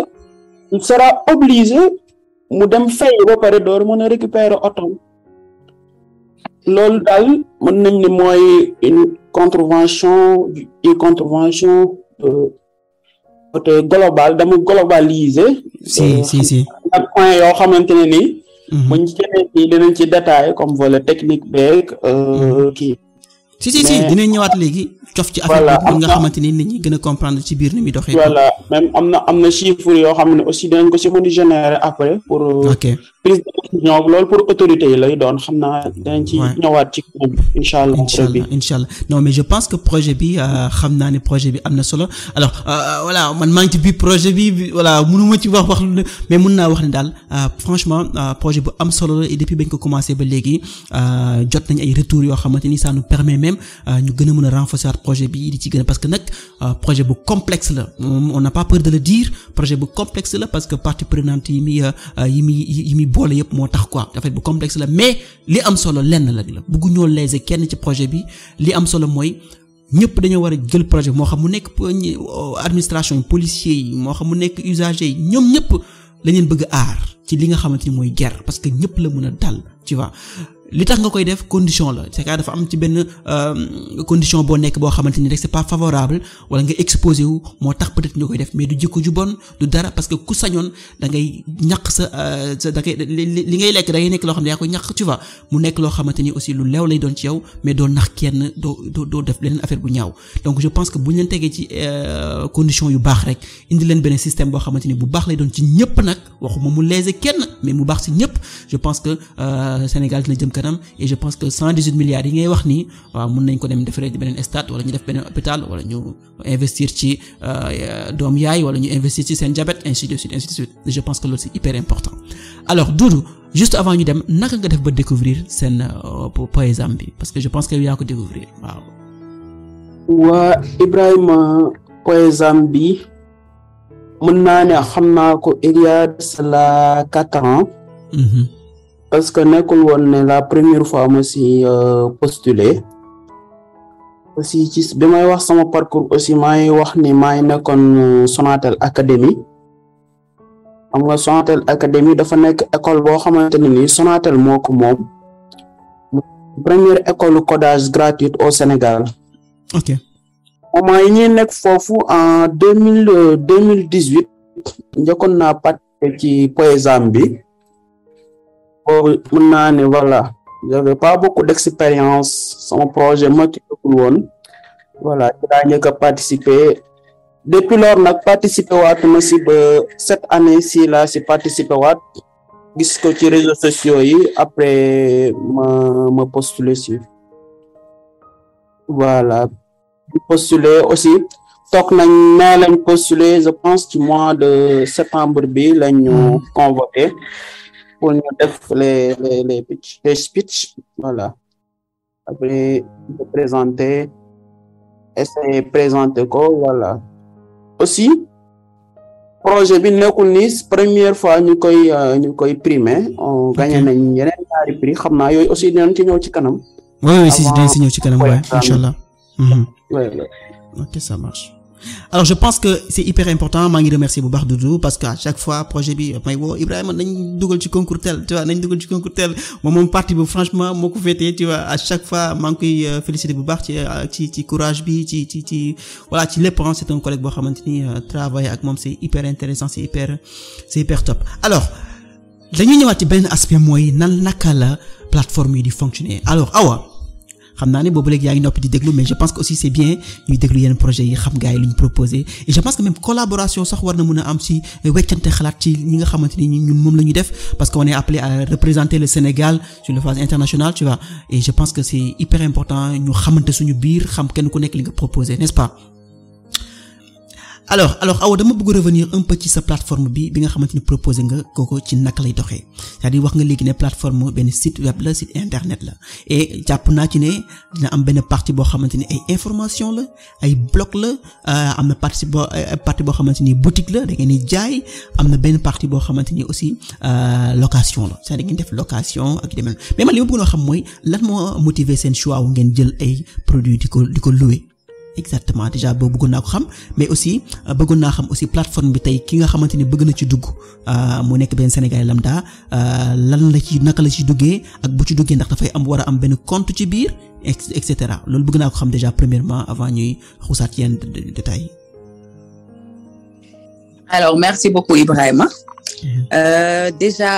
il sera obligé mu dem fay ba pare door mën a récupérer otom loolu daal mën nañ ne mooy une contravention côté global dama globaliser. si ak point yoo xamante ne nii. buñ ci demee nii dinañ ci détaillé comme volet technique beeg kii. si dinañ ñëwaat léegi cof ci affaire bi nga xamante ni nit ñi gën a comprendre ci biir ni muy doxee. voilà même am na chiffres yoo xam ne aussi dinañ ko si mën a générer après pour. prise de décision loolu pour autorité yi lay doon xam naa dinañ ci ñëwaat ci kanam incha allah. non mais je pense que projet bi xam naa ne projet bi am na solo alors voilà man maa ngi ci biir projet bi voilà mënuma ci wax mais mën naa wax ne daal franchement projet bu am solo la et depuis bañ ko commencé ba léegi jot nañ ay retours yoo xamante ni ça nous permet même ñu gën a mën a renforcer projet bi di ci gën a parce que nag projet bu complexe la on n'a pas peur de le dire projet bu complexe la parce que parties prenantes yi muy boole yëpp moo tax quoi en fait bu complexe la mais li am solo lenn la bëggu ñoo léser kenn ci projet bi li am solo mooy ñëpp dañoo war a jël projet moo xam mu nekk administration policier yi moo xam mu nekk usager yi ñoom ñëpp la leen bëgg a aar ci li nga xamante ni mooy guerre parce que ñëpp la mën a dal tu vois li tax nga koy def condition la c'est que dafa am ci benn condition boo nekk boo xamante ni rek c'est pas favorable wala nga exposé wu moo tax peut-être nga koy def mais du jikko ju bon du dara parce que ku sañoon da ngay ñaq sa da ngay li ngay lekk da ngay nekk loo xam ne yaa koy ñaq tu vois mu nekk loo xamante ni aussi lu leew lay doon ci yow mais doo nax kenn doo def leneen affaire bu ñaaw donc je pense que bu ñu leen tegee ci condition yu baax rek indi leen benn système boo xamante ni bu baax lay doon ci ñëpp nag waxuma mu léser kenn mais mu baax ci ñëpp je pense que Sénégal dina jëm kanam et je pense que 118 milliards yi ngay wax nii waaw mën nañ ko dem defaree ci beneen stade wala ñu def beneen hôpital wala ñu investir ci doom yaay wala ñu investir ci seen diabète ainsi de suite je pense que loolu c'est hyper important alors Doudou juste avant ñu dem naka nga def ba découvrir seen Poésam bi parce que je pense que yaa ko découvrir waaw. waa Ibrahima Poésam bi mën naa ne xam naa ko il y a cela 4 ans. parce que nekkul woon ne la première fois ma si postulé aussi ci bi may wax sama parcours aussi maa ngi wax ni maa ngi nekkoon Sonatel Academy xam nga Sonatel Academy dafa nekk école boo xamante ne nii Sonatel moo ko moom première école codage gratuite au Sénégal. ok moment yi ñuy nekk foofu en 2018 njëkkoon naa participer ci Poésam bi. boobu mën naa ne voilà j'avais pas beaucoup d'expérience sama projet motivé woon voilà ci daa njëkk a participer depuis lors nag participer waatuma si ba cette année ci la si participer waat gis ko ci réseaux sociaux yi après ma postuler si voilà postuler aussi toog nañ nee lañ postuler je pense ci mois de septembre bi lañu convoqué pour ñu def les speech voilà après de présenter ko voilà aussi projet bi nekkul ni première fois ñu koy primé on gagné nañ yeneen ñaari prix xam naa yooyu aussi dinañ ci ñëw ci kanam. oui si dinañ ci ñëw ci kanam waaye inchallah. ok ça marche. alors je pense que c'est hyper important maa ngi remercier bu baax Doudou parce que à chaque fois projet bi may woo Ibrahima nañ dugal ci concours tel tu vois nañ dugal ci concours tel moom partie bu franchement moo ko féetee tu vois à chaque fois maa ngi koy féliciter bu baax ci courage bi ci voilà ci lépp c'est un collègue boo xamante ni travailler ak moom c'est hyper intéressant c'est hyper top alors dañuy ñëwaat ci benn aspect mooy naka la plateforme yi di fonctionner alors Awa xam naa ne boobu léegi yaa ngi noppi di déglu mais je pense que aussi c'est bien ñuy déglu yenn projets yi xam gars yi lu ñu proposé et je pense que même collaboration sax war na mën a am ci weccante xalaat ci ñi nga xamante ni ñun moom la ñuy def parce qu'on est appelé à représenter le Sénégal sur la phase internationale tu vois et je pense que c'est hyper important ñu xamante suñu biir xam kenn ku nekk li nga proposé n'est-ce pas. alors Awa dama bëgg revenir un peu ci sa plateforme bi nga xamante ni proposé nga kooku ci naka lay doxee c'est-à-dire wax nga léegi ne plateforme benn site web la site internet la et jàpp naa ci ne dina am benn partie boo xamante ni ay information la ay blog la am na partie boo xamante ni boutique la da ngeen di jaay am na benn partie boo xamante ni aussi location la c'est-à-dire ngeen def location ak yu demee mais man li ma bëggoon a xam mooy lan moo motiver seen choix wu ngeen jël ay produits di ko louer. Exactement déjà boobu bëggoon naa ko xam mais aussi bëggoon naa xam aussi plateforme bi tey ki nga xamante ni bëgg na ci dugg mu nekk benn Sénégalais lambda lan la ci naka la ci duggee ak bu ci duggee ndax dafay war a am benn compte ci biir et cetera loolu bëgg naa ko xam déjà premièrement avant ñuy xuusaat yenn détails. Alors merci beaucoup Ibrahima. Déjà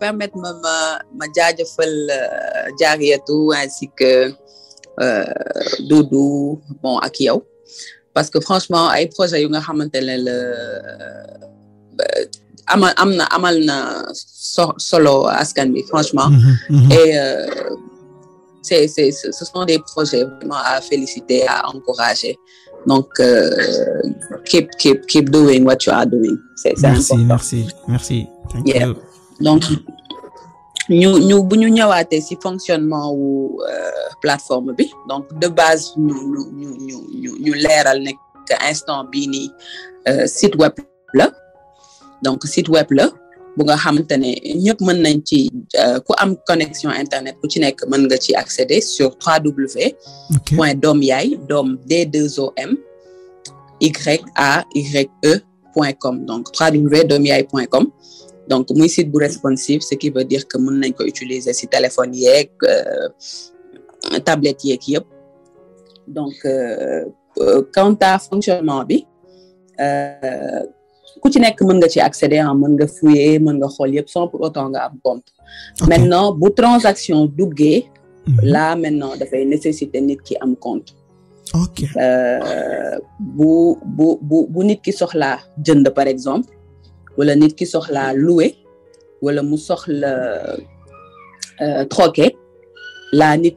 permettre ma jaajëfal Diarriatou ainsi que Doudou bon ak yow parce que franchement ay projet yu nga xamante ne la amal na solo askan bi franchement et ce sont des projets vraiment à féliciter à encourager donc keep doing what you are doing c'est important. Merci thank you. Donc bu ñu ñëwaatee ci fonctionnement wu plateforme bi donc de base ñu leeral ne que instant bii nii site web la donc site web la bu nga xamante ne ñëpp mën nañ ci ku am connexion internet ku ci nekk mën nga ci accéder sur www.domyaye.com donc www.domyaye.com donc muy site bu responsive ce qui veut dire que mën nañ ko utiliser ci téléphone yeeg tablette yeeg yëpp donc quant à fonctionnement bi ku ci nekk mën nga ci accéder mën nga fouiller mën nga xool yëpp sans pour autant nga am compte. Maintenant bu transaction duggee là maintenant dafay nécessiter nit ki am compte. ok bu nit ki soxlaa jënd par exemple wala nit ki soxlaa louer wala mu soxla troquer la nit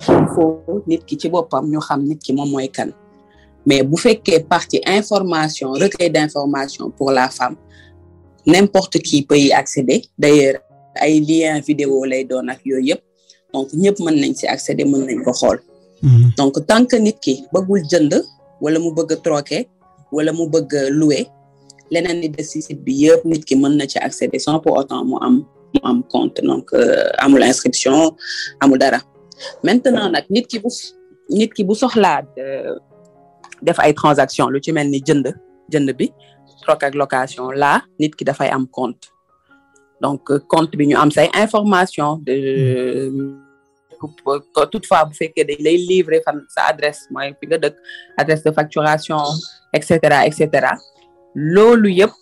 ki ci boppam ñu xam nit ki moom mooy kan mais bu fekkee partie information recueil d'information pour la femme n'importe qui peut y accéder d'ailleurs ay lien vidéo lay doon ak yooyu yëpp donc ñëpp mën nañ ci accéder mën nañ ko xool donc tant que nit ki bëggul jënd wala mu bëgg troquer wala mu bëgg louer leneen ni des ci site bi yëpp nit ki mën na ci accéder sans pour autant mu am compte donc amul inscription amul dara maintenant nag nit ki bu soxlaa def ay transaction lu ci mel ni jënd bi troc ak location là nit ki dafay am compte donc compte bi ñu am say information de toutefois bu fekkee dañ lay livrer fan sa adresse mooy fi nga dëkk adresse de facturation et cetera loolu yëpp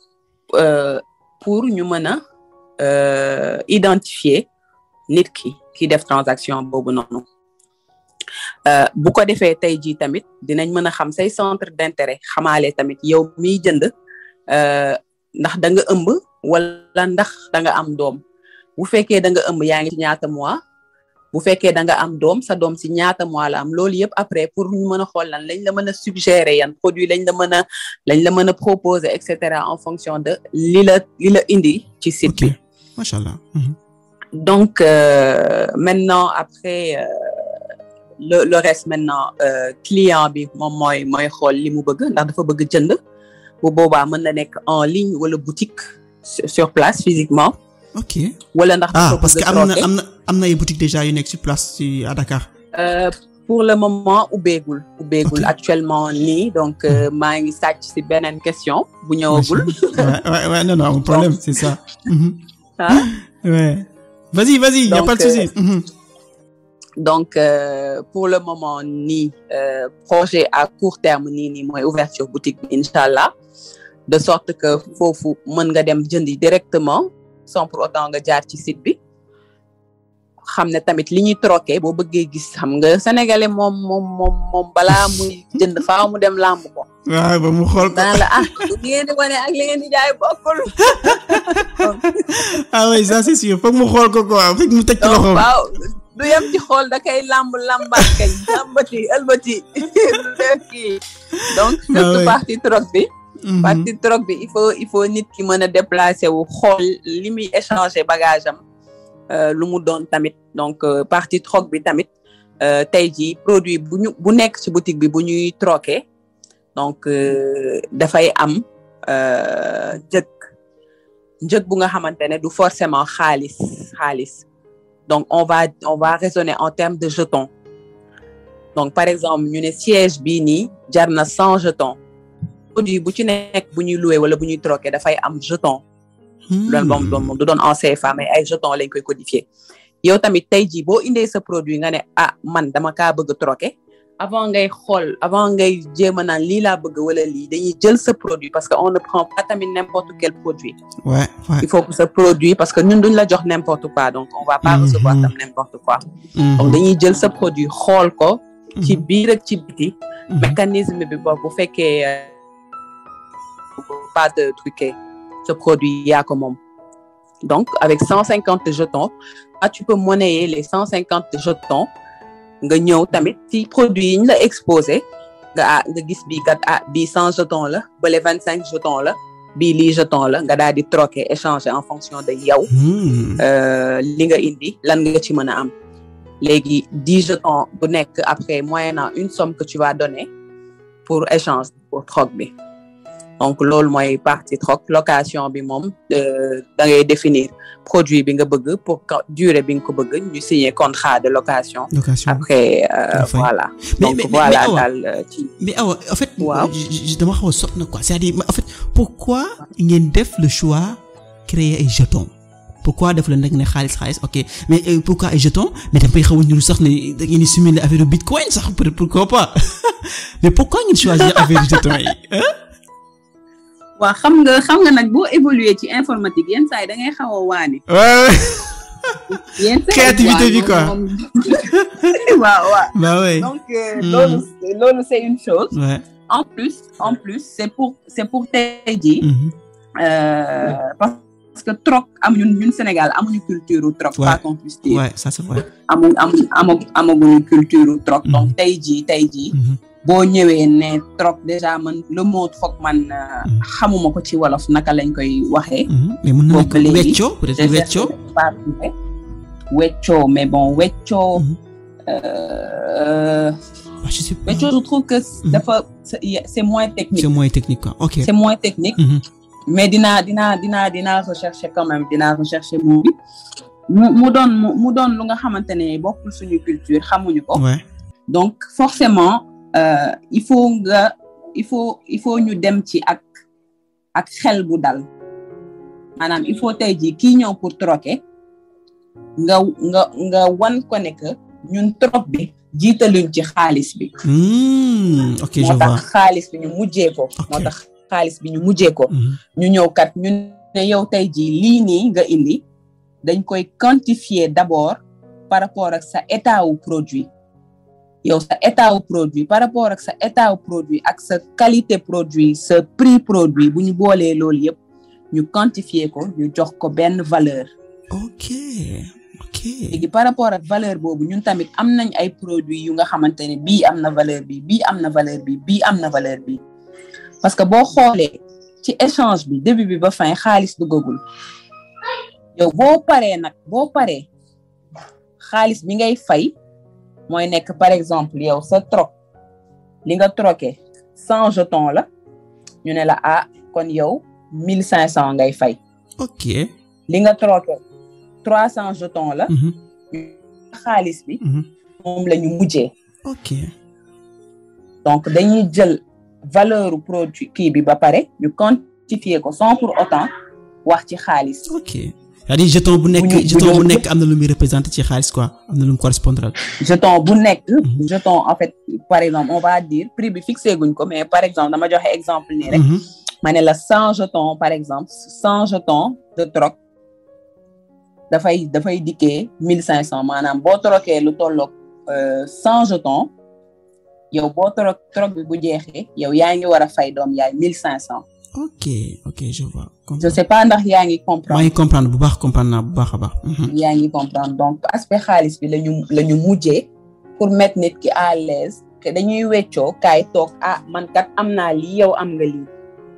pour ñu mën a identifier nit ki def transaction boobu noonu bu ko defee tey jii tamit dinañ mën a xam say centre d'intérêt xamaale tamit yow miy jënd ndax da nga ëmb wala ndax da nga am doom bu fekkee da nga ëmb yaa ngi ci ñaata mois bu fekkee da nga am doom sa doom ci ñaata mois la am loolu yëpp après pour ñu mën a xool lan lañ la mën a suggérer yan produit lañ la mën a proposer et cetera en fonction de li la indi ci site bi. Machallah. Donc maintenant après le reste maintenant client bi moom mooy xool li mu bëgg ndax dafa bëgg jënd bu boobaa mën na nekk en ligne wala boutique sur place physiquement. ok wala ndax parce que am na ay boutique déjà yu nekk sur place à Dakar. Pour le moment ubbeegul actuellement nii donc maa ngi sàcc ci beneen question bu ñëwagul. ouais non un problème c'est ça. Ouais. Vas-y y a pas de souci. Donc pour le moment nii projet à court terme nii mooy ouverture boutique bi inchallah de sorte que foofu mën nga dem jëndi directement sans pour autant nga jaar ci site bi xam ne tamit li ñuy troqué boo bëggee gis xam nga sénégalais moom balaa muy jënd faaw mu dem làmb ko. waaw ba mu xool ko daan la li ngeen di wane ak li ngeen di jaay bokkul. oui ça c'est sûr foog mu xool ko quoi foog mu teg ci loxoom. waaw du yem ci xool da koy lambaat kañ lambati ëlbati kii donc surtout partie troc bi. partie troc bi il faut nit ki mën a déplacer wu xool li muy échanger bagage am lu mu doon tamit donc partie troc bi tamit tey jii produit bu nekk ci boutique bi bu ñuy troquer donc dafay am njëg bu nga xamante ne du forcément xaalis donc on va raisonner en termes de jetons donc par exemple ñu ne siège bii nii jar na 100 jetons produit bu ci nekk bu ñuy louer wala bu ñuy troquer dafay am jeton loolu moom du doon en CFA mais ay jetons lañ koy codifier yow tamit tey jii boo indee sa produit nga ne man dama kaa bëgg troquer avant ngay jéem a naan lii laa bëgg wala lii dañuy jël sa produit parce que on ne prend pas tamit n'importe quel produit. Ouais. Il faut que ce produit parce que ñun duñ la jox n'importe quoi donc on va pas recevoir tam n'importe quoi. Donc dañuy jël sa produit xool ko. ci biir ak ci biti. mécanisme bi boobu bu fekkee pas de truquer ce produit yaa ko moom. Donc avec 150 jetons tu peux monnayer les 150 jetons. nga ñëw tamit ci produit yi ñu la exposé nga gis bii kat bii 100 jetons la bale 25 jetons la bii lii jeton la nga daal di troquer échanger en fonction de yow li nga indi lan nga ci mën a am léegi 10 jetons bu nekk après moyennant une somme que tu vas donner pour échange pour troc bi donc loolu mooy partie troc location bi moom da ngay définir produit bi nga bëgg pour durée bi nga ko bëgg ñu signer contrat de location. Après voilà. Donc voilà daal ci. mais Awa en fait. waaw dama xaw a sot na quoi c'est-à-dire en fait pourquoi ngeen def le choix créer ay jetons pourquoi def la nag ne xaalis ok mais pourquoi ay jetons mais dafay xaw a ñëw sax ne da ngeen di simuler affaire bitcoin sax pourquoi pas mais pourquoi ngeen choisir affaire jetons yi waaw xam nga nag boo évoluer ci informatique yenn saa yi da ngay xaw a waane. yenn saa yi créativité bi quoi. waaw. bah oui. donc loolu c'est une chose. Ouais. En plus c'est pour tey jii. Parce que troc ñun Sénégal amuñu culture troc. Ouais. Pas qu'on puisse dire. Ouais, ça c'est vrai. amaguñu culture troc. Donc tey jii. boo ñëwee ne troc déjà man le mot troc man xamuma ko ci wolof naka lañ koy waxee. mais mën na nekk wecco peut-être wecco mais bon wecco. je sais pas. wecco je trouve que dafa c'est moins technique. c'est moins technique quoi ok. c'est moins technique. mais dinaa rechercher quand même dinaa rechercher mot bi mu doon lu nga xamante ne bokkul suñu culture xamuñu ko. Ouais. donc forcément. il faut ñu dem ci ak xel bu dal maanaam il faut tey jii kii ñëw pour troquer nga wan ko ne que ñun troc bi jiitaluñ ci xaalis bi. ok je vois moo tax xaalis bi ñu mujjee ko. ñu ñëw kat ñun ne yow tey jii lii nii nga indi dañ koy quantifier d'abord par rapport ak sa état wu produit. yow sa état wu produit par rapport ak sa état wu produit ak sa qualité produit sa prix produit bu ñu boolee loolu yëpp ñu quantifier ko ñu jox ko benn valeur. ok. léegi par rapport ak valeur boobu ñun tamit am nañ ay produits yu nga xamante ne bii am na valeur bi bii am na valeur bi bii am na valeur bi parce que boo xoolee ci échange bi début bi ba fin xaalis duggagul yow boo paree xaalis bi ngay fay. mooy nekk par exemple yow sa troc li nga troqué 100 jetons la ñu ne la kon yow 1500 ngay fay. ok. li nga troqué 300 jetons la. xaalis bi. moom la ñu mujjee. ok. donc dañuy jël valeur produit kii bi ba pare ñu quantifier ko sans pour autant wax ci xaalis. ok. c'est-à-dire jeton bu nekk am na lu muy représenter ci xaalis quoi am na lu mu correspondre. jeton bu nekk. jeton en fait par exemple on va dire prix bi fixé guñ ko mais par exemple dama joxe exemple nii rek. ma ne la 100 jetons par exemple 100 jetons de troc dafay dikkee 1500 maanaam boo troqué lu tolloog 100 jetons yow boo troc bi bu jeexee yow yaa ngi war a fay doom yaay 1500. ok je vois. je sais pas ndax yaa ngi comprendre. maa ngi comprendre bu baax comprendre naa bu baax a baax. yaa ngi comprendre donc aspect xaalis bi la ñu mujjee pour mettre nit ki à l'aise que dañuy weccoo kaay toog man kat am naa lii yow am nga lii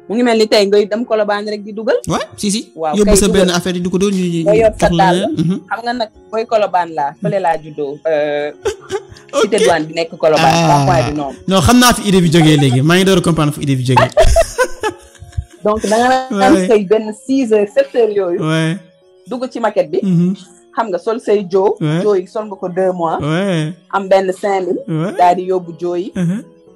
mu ngi mel ni tey ngay dem Colobane rek di dugal. waaw si. waaw yóbbu sa benn affaire yi di ko doon ñu yor sa dàll xam nga nag booy Colobane laa fële laa juddoo. cité douane bi nekk Colobane. pas point du noonu. non xam naa fi idée bi jógee léegi maa ngi door a comprendre fu idée bi jógee. donc da nga naan say benn 6 heures 7 heures yooyu. dugg ci maquette bi. xam nga sol say joo yi sol nga ko 2 mois. am benn 5000. daal di yóbbu joo yi.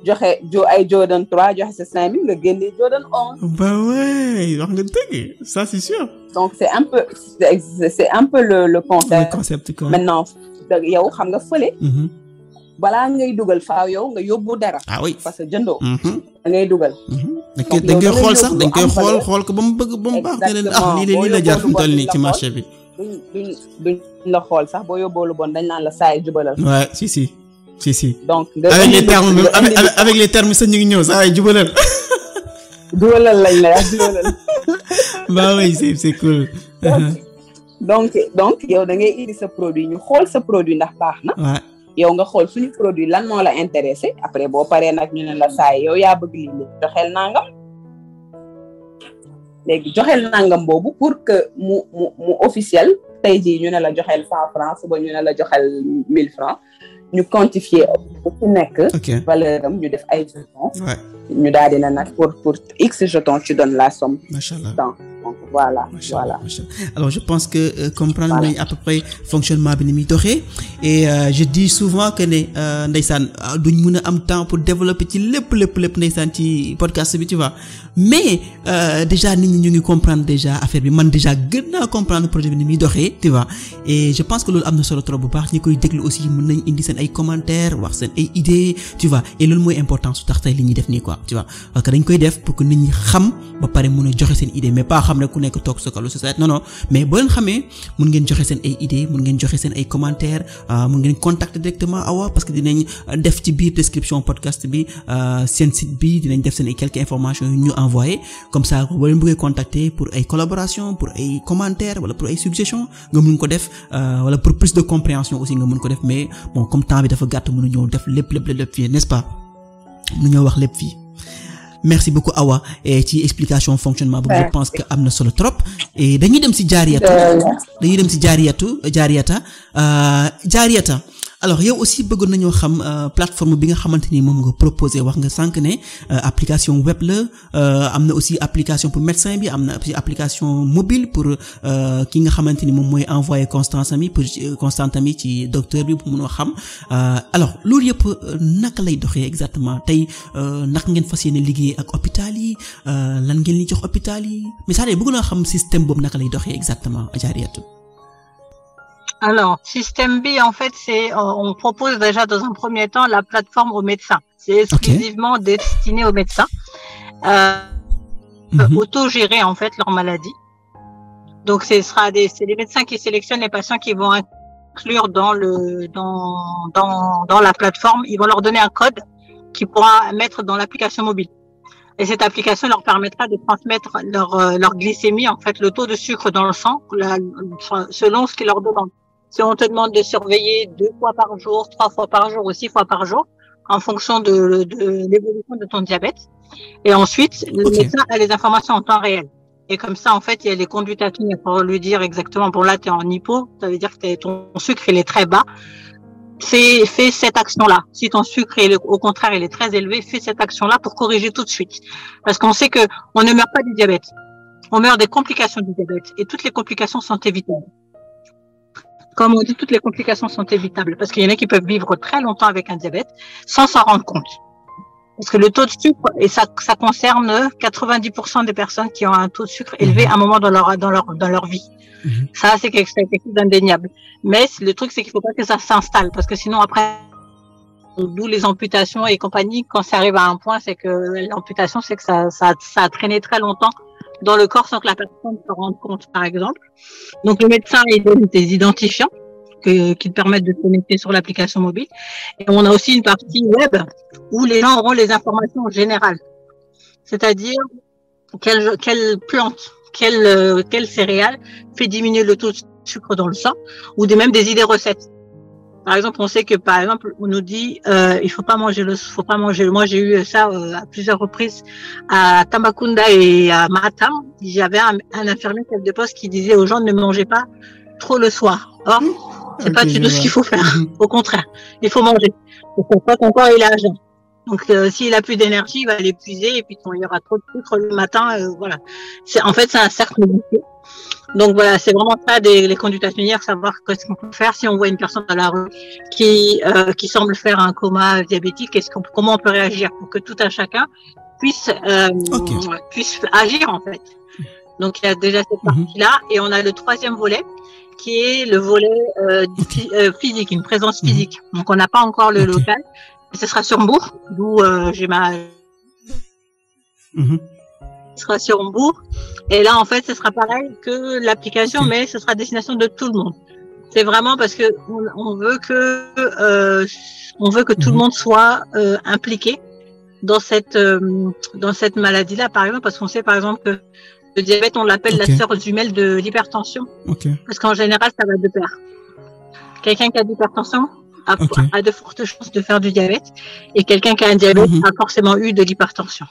joxe ay Jordan 3 joxe sa 5000 nga génne Jordan 11. bah ouais wax nga dëgg ça c'est sûr. donc c'est un peu le concept. le concept quoi. maintenant yow xam nga fële. balaa ngay dugal faaw yow nga yóbbu dara. ah oui parce que jëndoo. da ngay dugal. dañ koy xool sax dañ koy xool ko ba mu bëgg ba mu baax. exactement lii la jar fi mu toll nii ci marché bi. duñ la xool sax boo yóbboo lu bon dañ naan la saay jubalal. ouais si. donc avec les termes sax ñu ngi ñëw saay jubalal. jubalal lañ la wax jubalal. bah oui c'est cool. donc yow da ngay indi sa produit ñu xool sa produit ndax baax na. yow nga xool suñu produit lan moo la intéressé après boo paree nag ñu ne la saay yow yaa bëgg lii joxeel nangam léegi joxeel nangam boobu pour que mu officiel tey jii ñu ne la joxeel 100 francs suba ñu ne la joxeel 1000 francs ñu quantifier bu ci nekk valeur am ñu def ay jetons ñu daal dina nag pour x jetons tu donnes la somme. Machallah. Donc voilà. Alors je pense que comprendre nañ à peu près fonctionnement bi ni muy doxee et je dis souvent que ne ndeysaan duñ mën a am temps pour développer ci lépp ndeysaan ci podcast bi tu vois mais déjà nit ñi ñu ngi comprendre déjà affaire bi man déjà gën naa comprendre projet bi ni muy doxee tu vois et je pense que loolu am na solo trop bu baax ñi koy déglu aussi mën nañ indi seen ay commentaires wax seen ay idées tu vois et loolu mooy important su tax tey li ñuy def nii quoi tu vois parce que dañ koy def pour que nit ñi xam ba pare mën a joxe seen idée mais pas xam rek ku nekk toog sa kalu société non mais boo leen xamee mën ngeen joxe seen ay idées mën ngeen joxe seen ay commentaires mën ngeen contacter directement Awa parce que dinañ def ci biir description podcast bi seen site bi dinañ def seen ay quelques informations yu ñu envoyé comme ça boo leen bëggee contacter pour ay collaboration pour ay commentaires wala pour ay suggestions nga mën ko def wala pour plus de compréhension aussi nga mën ko def mais bon comme temps bi dafa gàtt mënu ñëw def lépp fii n'est-ce pas mënu ñëw wax lépp fii. Merci beaucoup Awa ci explication fonctionnement boobu je pense que am na solo trop et dañuy dem ci Jaariyata alors yow aussi bëggoon nañoo xam plateforme bi nga xamante ni moom nga proposé wax nga sànq ne application web la am na aussi application pour médecin bi am na aussi application mobile pour ki nga xamante ni moom mooy envoyer Constante Ami ci docteur bi pour mun a xam alors loolu yëpp naka lay doxee exactement tey naka ngeen fas yéene liggéey ak hôpital yi lan ngeen li jox hôpital yi mais ça bëgg naa xam système boobu naka lay doxee exactement Jaariyatu. Alors, système B, en fait, on propose déjà dans un premier temps la plateforme aux médecins. C'est exclusivement destiné aux médecins. Autogérer, en fait, leur maladie. Donc, c'est les médecins qui sélectionnent les patients qui vont inclure dans la plateforme. Ils vont leur donner un code qu'ils pourra mettre dans l'application mobile. Et cette application leur permettra de transmettre leur glycémie, en fait, le taux de sucre dans le sang, selon ce qu'ils leur demandent. Si on te demande de surveiller 2 fois par jour, 3 fois par jour ou 6 fois par jour, en fonction de l'évolution de ton diabète. Et ensuite, le médecin a les informations en temps réel. Et comme ça, en fait, il y a les conduites à tenir pour lui dire exactement, bon là, tu es en hypo, ça veut dire que ton sucre, il est très bas. Fais cette action-là. Si ton sucre, au contraire, il est très élevé, fais cette action-là pour corriger tout de suite. Parce qu'on sait que on ne meurt pas du diabète. On meurt des complications du diabète. Et toutes les complications sont évitables. Comme on dit, toutes les complications sont évitables. Parce qu'il y en a qui peuvent vivre très longtemps avec un diabète sans s'en rendre compte. Parce que le taux de sucre, et ça concerne 90% des personnes qui ont un taux de sucre élevé à un moment dans leur vie. Ça, c'est quelque chose d'indéniable. Mais le truc, c'est qu'il faut pas que ça s'installe. Parce que sinon, après, d'où les amputations et compagnie. Quand ça arrive à un point, c'est que l'amputation, c'est que ça a traîné très longtemps dans le corps sans que la personne se rende compte, par exemple. Donc, le médecin, il donne des identifiants qui permettent de se connecter sur l'application mobile. Et on a aussi une partie web où les gens auront les informations générales. C'est-à-dire, quelle plante, quelle céréale fait diminuer le taux de sucre dans le sang, ou même des idées recettes. Par exemple, on sait que, par exemple, on nous dit, il faut pas manger. Moi, j'ai eu ça à plusieurs reprises à Tambacounda et à Matam. J'avais un infirmier chef de poste qui disait aux gens ne mangez pas trop le soir. Or, c'est pas du tout ce qu'il faut faire. Au contraire, il faut manger. Pour pas ton corps il a agent. Donc, s'il a plus d'énergie, il va l'épuiser et puis il y aura trop de sucre le matin. Voilà. C'est un cercle vicieux. Donc voilà, c'est vraiment ça les conduites atténuées, savoir qu'est-ce qu'on peut faire si on voit une personne dans la rue qui semble faire un coma diabétique, comment on peut réagir pour que tout un chacun puisse agir en fait. Donc il y a déjà cette partie-là et on a le troisième volet qui est le volet physique, une présence physique. Donc on n'a pas encore le local, ce sera sur Mbour, d'où j'ai ce sera sur Mbour. Et là, en fait, ce sera pareil que l'application, mais ce sera à destination de tout le monde. C'est vraiment parce que on veut que tout le monde soit impliqué dans cette maladie-là, par exemple, parce qu'on sait, par exemple, que le diabète, on l'appelle la sœur jumelle de l'hypertension. Parce qu'en général, ça va de pair. Quelqu'un qui a de l'hypertension a de fortes chances de faire du diabète, et quelqu'un qui a un diabète a forcément eu de l'hypertension.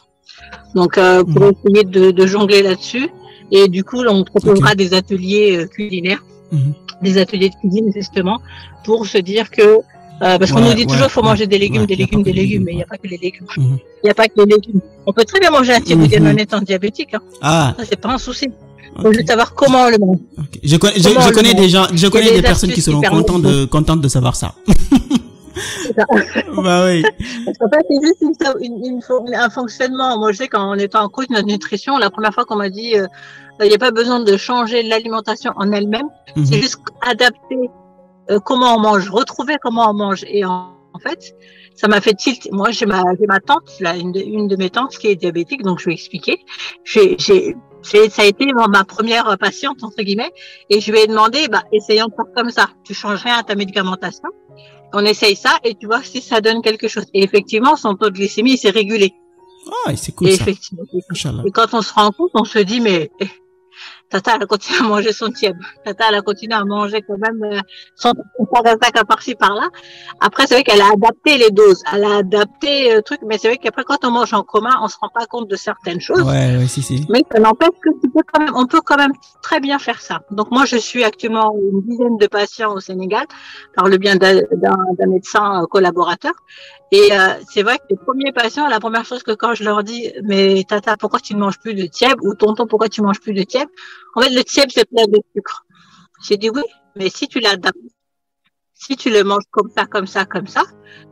Donc, pour essayer de jongler là-dessus, et du coup, on proposera des ateliers culinaires, des ateliers de cuisine justement, pour se dire que parce qu'on nous dit toujours faut manger des légumes, mais il n'y a pas que les légumes. Il n'y a pas que les légumes. On peut très bien manger un tiboudienne en étant diabétique. Ça, c'est pas un souci. Il faut juste savoir comment on le mange. Je connais des personnes qui seront contentes de savoir ça. Bah oui. Parce qu'en fait, c'est juste un fonctionnement. Moi, je sais qu'en étant en coach de nutrition, la première fois qu'on m'a dit, il n'y a pas besoin de changer l'alimentation en elle-même. C'est juste adapter comment on mange, retrouver comment on mange. Et en fait, ça m'a fait tilt. Moi, j'ai ma tante, là, une de mes tantes qui est diabétique, donc je vais expliquer. Ça a été ma première patiente, entre guillemets, et je lui ai demandé, essayons de faire comme ça. Tu changes rien à ta médicamentation. On essaye ça et tu vois si ça donne quelque chose. Et effectivement, son taux de glycémie s'est régulé. C'est cool ça. Et quand on se rend compte, on se dit, mais Tata, elle a continué à manger son tieb. Tata, elle a continué à manger quand même son attaque à par-ci, par-là. Après, c'est vrai qu'elle a adapté les doses. Elle a adapté le truc. Mais c'est vrai qu'après, quand on mange en commun, on se rend pas compte de certaines choses. Ouais, si. Mais ça n'empêche que on peut quand même très bien faire ça. Donc, moi, je suis actuellement une dizaine de patients au Sénégal par le bien d'un médecin collaborateur. Et c'est vrai que les premiers patients, la première chose que quand je leur dis, mais Tata, pourquoi tu ne manges plus de tieb, ou tonton, pourquoi tu manges plus de tieb? En fait, le tieb, c'est plein de sucre. J'ai dit oui, mais si tu l'adaptes, si tu le manges comme ça,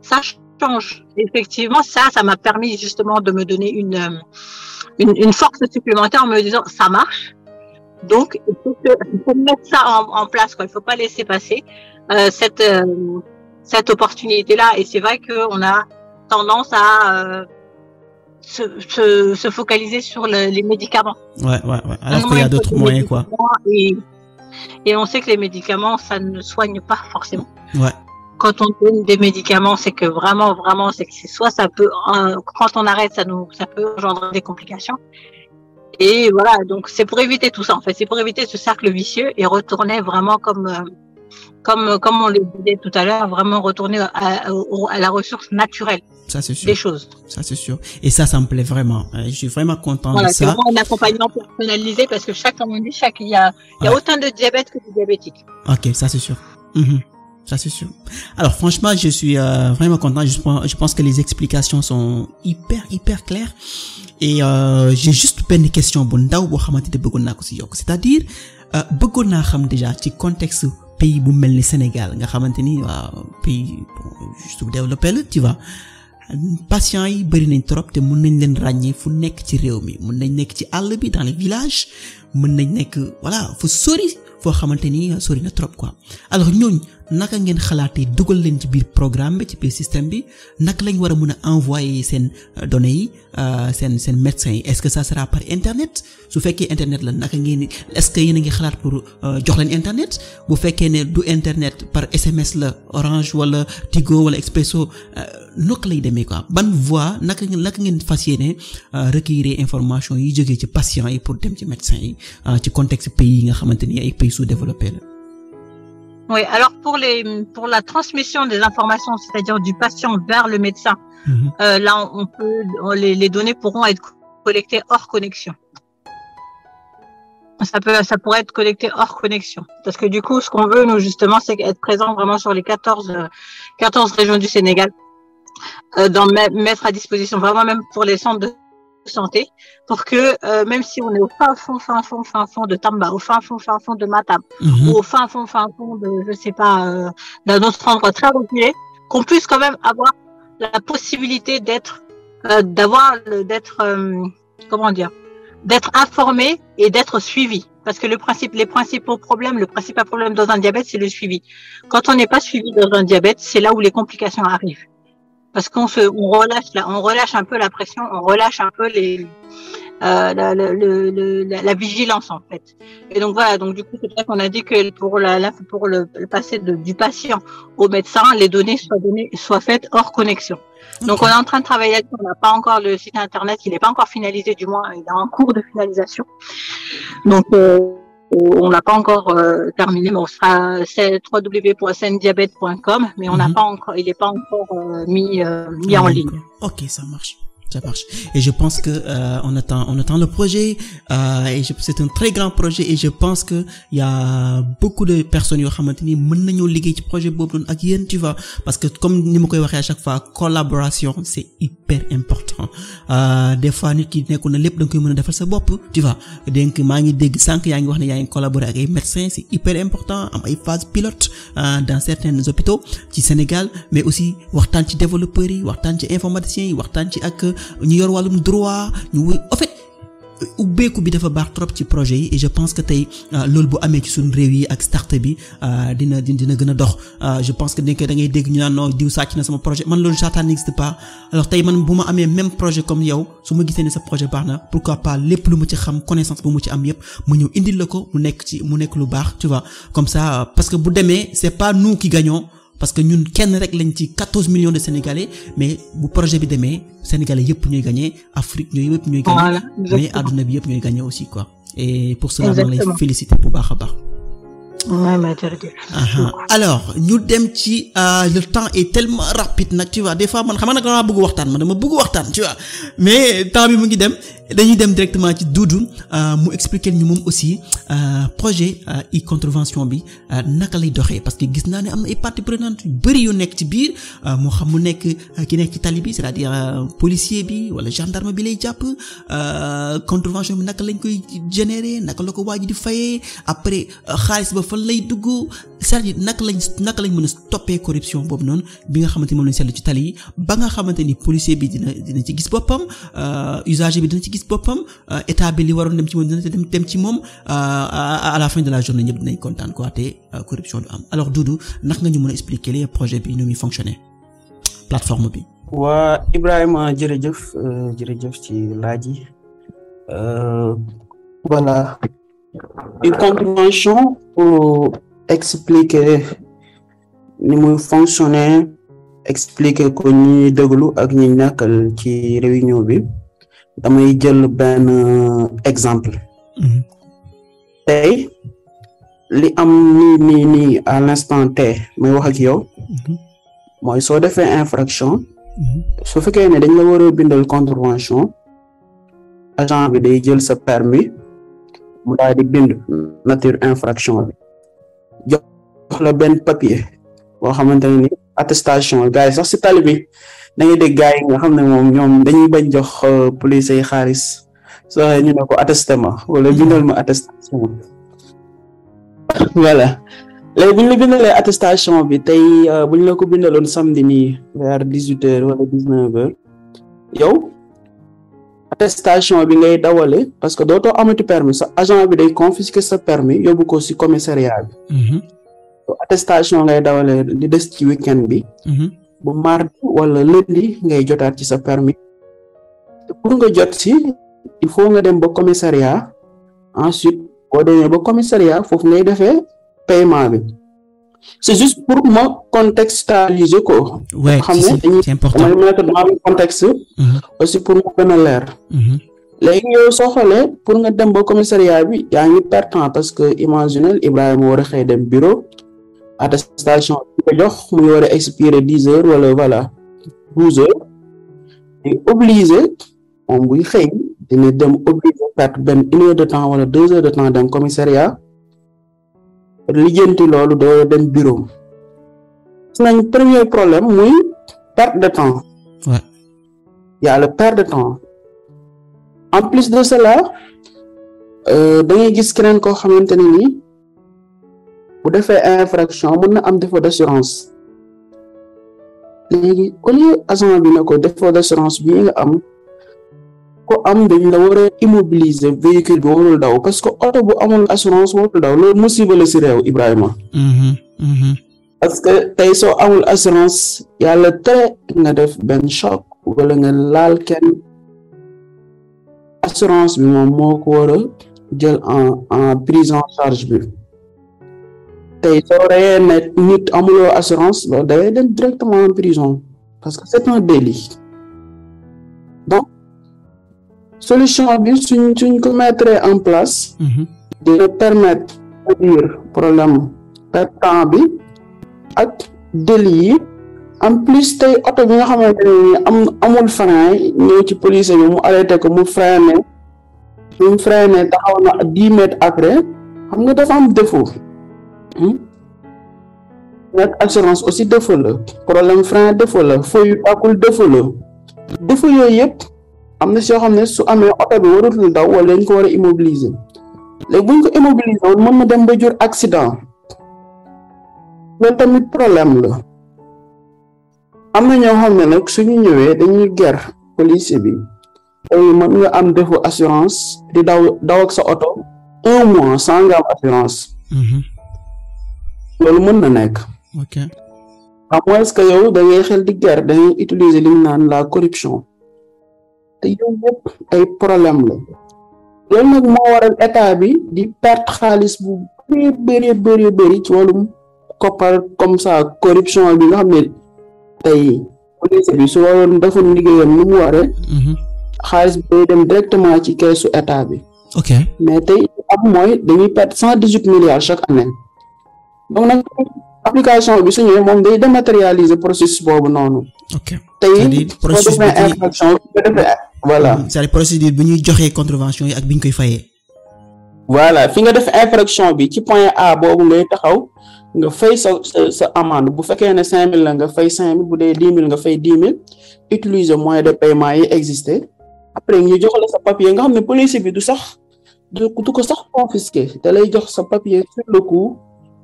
ça change. Effectivement, ça m'a permis justement de me donner une force supplémentaire en me disant, ça marche. Donc, il faut mettre ça en place, quoi. Il faut pas laisser passer cette opportunité-là. Et c'est vrai qu'on a tendance à se focaliser sur les médicaments. Ouais. Alors qu'il y a d'autres moyens, quoi. Et on sait que les médicaments, ça ne soigne pas forcément. Ouais. Quand on donne des médicaments, c'est que vraiment, c'est que soit ça peut, quand on arrête, ça peut engendrer des complications. Et voilà, donc c'est pour éviter tout ça, en fait. C'est pour éviter ce cercle vicieux et retourner vraiment comme on le disait tout à l'heure, vraiment retourner à la ressource naturelle. Ça, c'est sûr. Des choses. Ça, c'est sûr. Et ça me plaît vraiment. Je suis vraiment content de ça. C'est vraiment un accompagnement personnalisé parce que il y a autant de diabète que de diabétiques. Ok, ça, c'est sûr. Ça, c'est sûr. Alors, franchement, je suis vraiment content. Je pense que les explications sont hyper claires. Et j'ai juste benn question bu ndaw boo xamante ne bëggoon naa ko ci yokk, c'est-à-dire bëggoon naa xam déjà ci contexte pays bu mel ni Sénégal nga xamante ni pays juste développé la, tu vois, patients yi bari nañ trop te mën nañ leen ràññee fu nekk ci réew mi, mën nañ nekk ci àll bi dans les villages, mën nañ nekk voilà fu sori foo xamante ni sori na trop quoi. Alors ñooñ naka ngeen xalaatee dugal leen ci biir programme bi ci biir système bi naka lañ war a mën a envoyer seen données yi seen médecins yi est-ce que ça sera par internet su fekkee internet la naka ngeen est-ce que yéen a ngi xalaat pour jox leen internet bu fekkee ne du internet par SMS la Orange wala Tigo wala Expresso naka lay demee quoi ban voie naka ngeen fas yéene recueillir information yi jógee ci patients yi pour dem ci médecins yi ci contexte pays yi nga xamante ni ay pays sous-développés la. Oui, alors pour la transmission des informations, c'est-à-dire du patient vers le médecin, là les données pourront être collectées hors connexion. Ça pourrait être collecté hors connexion, parce que du coup, ce qu'on veut nous justement, c'est être présent vraiment sur les 14 régions du Sénégal, mettre à disposition vraiment même pour les centres de santé, pour que même si on est au fin fond de Tamba, au fin fond de Matam, ou au fin fond de, je sais pas, d'un autre endroit très reculé, qu'on puisse quand même avoir la possibilité d'être informé et d'être suivi. Parce que le principal problème dans un diabète, c'est le suivi. Quand on n'est pas suivi dans un diabète, c'est là où les complications arrivent. Parce qu'on relâche un peu la pression, on relâche un peu la vigilance en fait. Et donc voilà, donc du coup c'est vrai qu'on a dit que pour le passé du patient au médecin, les données soient faites hors connexion. Donc on est en train de travailler là-dessus, on n'a pas encore le site internet, il n'est pas encore finalisé, du moins il est en cours de finalisation. Donc on n'a pas encore terminé, mais c'est www.sendiabete.com, mais il n'est pas encore mis en ligne. Ok, ça marche. Et je pense que on attend le projet c'est un très grand projet et je pense que il y a beaucoup de personnes yoo xamante ni mën nañoo liggéey ci projet boobu noonu ak yéen tu vois parce que comme ni ma koy waxee à chaque fois collaboration c'est hyper important des fois nit ki nekku na lépp da nga koy mën a defal sa bopp tu vois donc maa ngi dégg sànq yaa ngi wax ne yaa ngi collaborer ak ay médecins c'est hyper important am ay phase pilote dans certains hôpitaux ci Sénégal mais aussi waxtaan ci développeurs yi waxtaan ci informaticiens yi waxtaan ci ak ñu yor wàllum droit en fait ubbeeku bi dafa baax trop ci projet yi et je pense que tey loolu bu amee ci suñu réew yi ak start bi dina gën a dox je pense que da ngay dégg ñu naan non diw sàcc na sama projet man loolu ça n'existe pas alors tey man bu ma amee même projet comme yow su ma gisee ne sa projet baax na pourquoi pas lépp lu ma ci xam connaissance bu mu ci am yépp ma ñëw indil la ko mu nekk lu baax tu vois comme ça parce que bu demee c'est pas nous qui gagnons parce que ñun kenn rek lañ ci 14 millions de Sénégalais mais bu projet bi demee Sénégalais yëpp ñooy gagner Afrique yëpp ñooy gagner mais àdduna bi yëpp ñooy gagner aussi quoi et pour cela maa ngi lay féliciter bu baax a baax. Alors ñu dem ci le temps est tellement rapide nag tu vois des fois man xam nga nag dama bëgg waxtaan tu vois mais temps bi mu ngi dem dañuy dem directement ci Doudou mu expliquer ñu moom aussi projet e-contravention bi naka lay doxee parce que gis naa ne am na ay parties prenantes yu bari yu nekk ci biir moo xam mu nekk ki nekk ci tali bi c'est-à-dire policier bi wala gendarme bi lay jàpp contravention bi naka lañ koy générer naka la ko waaj di fayee après xaalis ba fan lay dugg c'est-à-dire naka lañ mën a stopper corruption boobu noonu bi nga xamante ni moom lañ seetlu ci tali yi ba nga xamante ni policier bi dina ci gis boppam usager bi dina ci gis boppam état bi li waroon dem ci moom dina dem ci moom à la fin de la journée ñëpp dinañ kontaan quoi te corruption du am alors Doudou naka nga ñu mën a expliquer les projet bi nu muy fonctionner plateforme bi. waa Ibrahima jërëjëf ci laaj yi voilà. Une contravention pour expliquer ni muy fonctionner expliquer ko ñi déglu ak ñi nekkal ci réunion bi damay jël benn exemple tey li am nii à l'instant T may wax ak yow mooy soo defee infraction su fekkee ne dañ la war a bindal contravention agent bi day jël sa permis mu daal di bind nature infraction bi jox la benn papier boo xamante ne ni attestation gars yi sax ci tali bi da ngay dégg gars yi nga xam ne moom ñoom dañuy bañ jox police yi xaalis soo ñu ne ko attesté ma wala bindal ma attestation voilà léegi bu ñu la bindalee attestation bi tey bu ñu la ko bindaloon samedi nii vers 18h wala 19h yow attestation bi ngay dawale parce que dootoo amati permis sa agent bi day confisquer sa permis yóbbu ko ci commissariat bi attestation ngay dawalee di des ci week-end bi. bu mardi wala lundi ngay jotaat ci sa permis te pour nga jot si il faut nga dem ba commissariat ensuite boo demee ba commissariat foofu ngay defee paiement bi c'est juste pour ma contextualiser ko. ouais xam ne c'est important damay mettre dans le contexte. aussi pour mu gën a leer. léegi yow soo xoolee pour nga dem ba commissariat bi yaa ngi perte temps parce que imaginez Ibrahima war a xëy dem bureau. attestation bi ko jox mu war a expirer 10 heures wala voilà 12 heures et obligé moom buy xëy dina dem obligé perte benn 1 heure de temps wala 2 heures de temps dem commissariat lijjanti loolu doo dem bureau. gis nañ premier problème muy perte de temps. ouais y a le perte de temps en plus de cela da ngay gis keneen koo xamante ne nii. bu defee infraction mën na am défaut d'assurance léegi au lieu agent bi ne ko défaut d'assurance bii nga am ko am dañ la war a immobiliser véhicule bi warul daw parce que oto bu amul assurance warul daw loolu musiba la ci réew Ibrahima. parce que tey soo amul assurance yàlla tere nga def benn choc wala nga laal kenn assurance bi moom moo ko war a jël en prise en charge bi. tey soo reyee ne nit amuloo assurance loolu dangay dem directement en prison parce que c'est un délit donc solution bi suñ ko mettre en place dina permettre de dire problème perte temps bi ak délit yi en plus tey oto bi nga xamante ne amul frein ñëw ci police bi mu arrêté ko mu freiné taxaw na 10 mètres après xam nga dafa am défaut. nekk assurance aussi défaut la problème frein défaut la feu yu tàkkul défaut la défaut yooyu yëpp am na soo xam ne su amee oto bi waratul daw wala dañ ko war a immobiliser léegi buñ ko immobiliser woon mën na dem ba jur accident loolu tamit problème la am na ñoo xam ne nag suñu ñëwee dañuy ger police bi mën nga am défaut assurance di daw ak sa oto 1 mois sans nga am assurance. loolu mën na nekk. ok à moins que yow da ngay xel di guerre da ngay utiliser li ñu naan la corruption te yow yëpp ay problème la loolu nag moo waral état bi di perte xaalis bu bëri ci wàllum koppar comme ça corruption bi nga xam ne tey police bi su waroon defoon liggéeyam ni mu waree. xaalis bi day dem directement ci keesu état bi. ok mais tey am mooy dañuy perte 118 milliards chaque année. donc nag application bi su ñëwee moom day dématérialiser processus boobu noonu. ok tey processus boo defee infraction bi defee voilà. c'est-à-dire procédure bi ñuy joxee contravention yi ak bi ñu koy fayee. voilà fi nga def infraction bi ci point A boobu ngay taxaw nga fay sa amende bu fekkee ne 5000 la nga fay 5000 bu dee 10 000 nga fay 10 000 utiliser moyen de paiement yi existé après ñu jox la sa papier nga xam ne police bi du ko sax confisquer da lay jox sa papier sur le coup.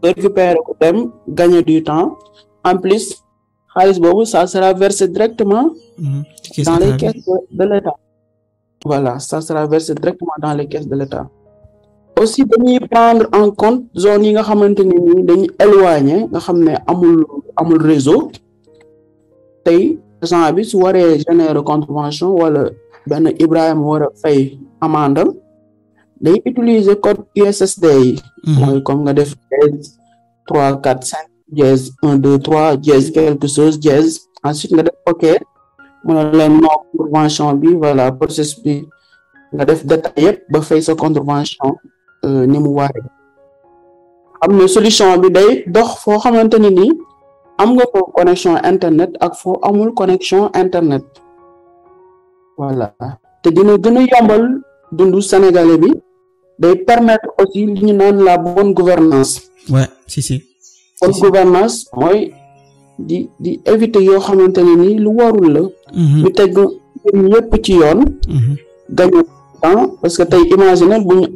récupérer ko dem gagner du temps en plus xaalis boobu ça sera versé directement dans les caisses de l'État voilà ça sera versé directement dans les caisses de l'État aussi dañuy prendre en compte zone yi nga xamante ni nii dañuy éloigné nga xam ne amul réseau tey agent bi su waree générer contravention wala benn Ibrahima war a fay amendam day utiliser code USSD yi. mooy comme nga def dièse 3 4 5 dièse 1 2 3 dièse quelque chose dièse ensuite nga def OK mu ne leen non contravention bi voilà processus bi nga def détail yëpp ba fay sa contravention ni mu waree. xam ne solution bi day dox foo xamante ne nii am nga ko connexion internet ak foo amul connexion internet voilà te dina gën a yombal dundu Sénégalais bi. day permettre aussi li ñu naan la bonne gouvernance ouais si bonne gouvernance mooy di éviter yoo xamante ne ni lu warul la ñu teg yëpp ci yoon gagner temps parce que tey imaginer buñu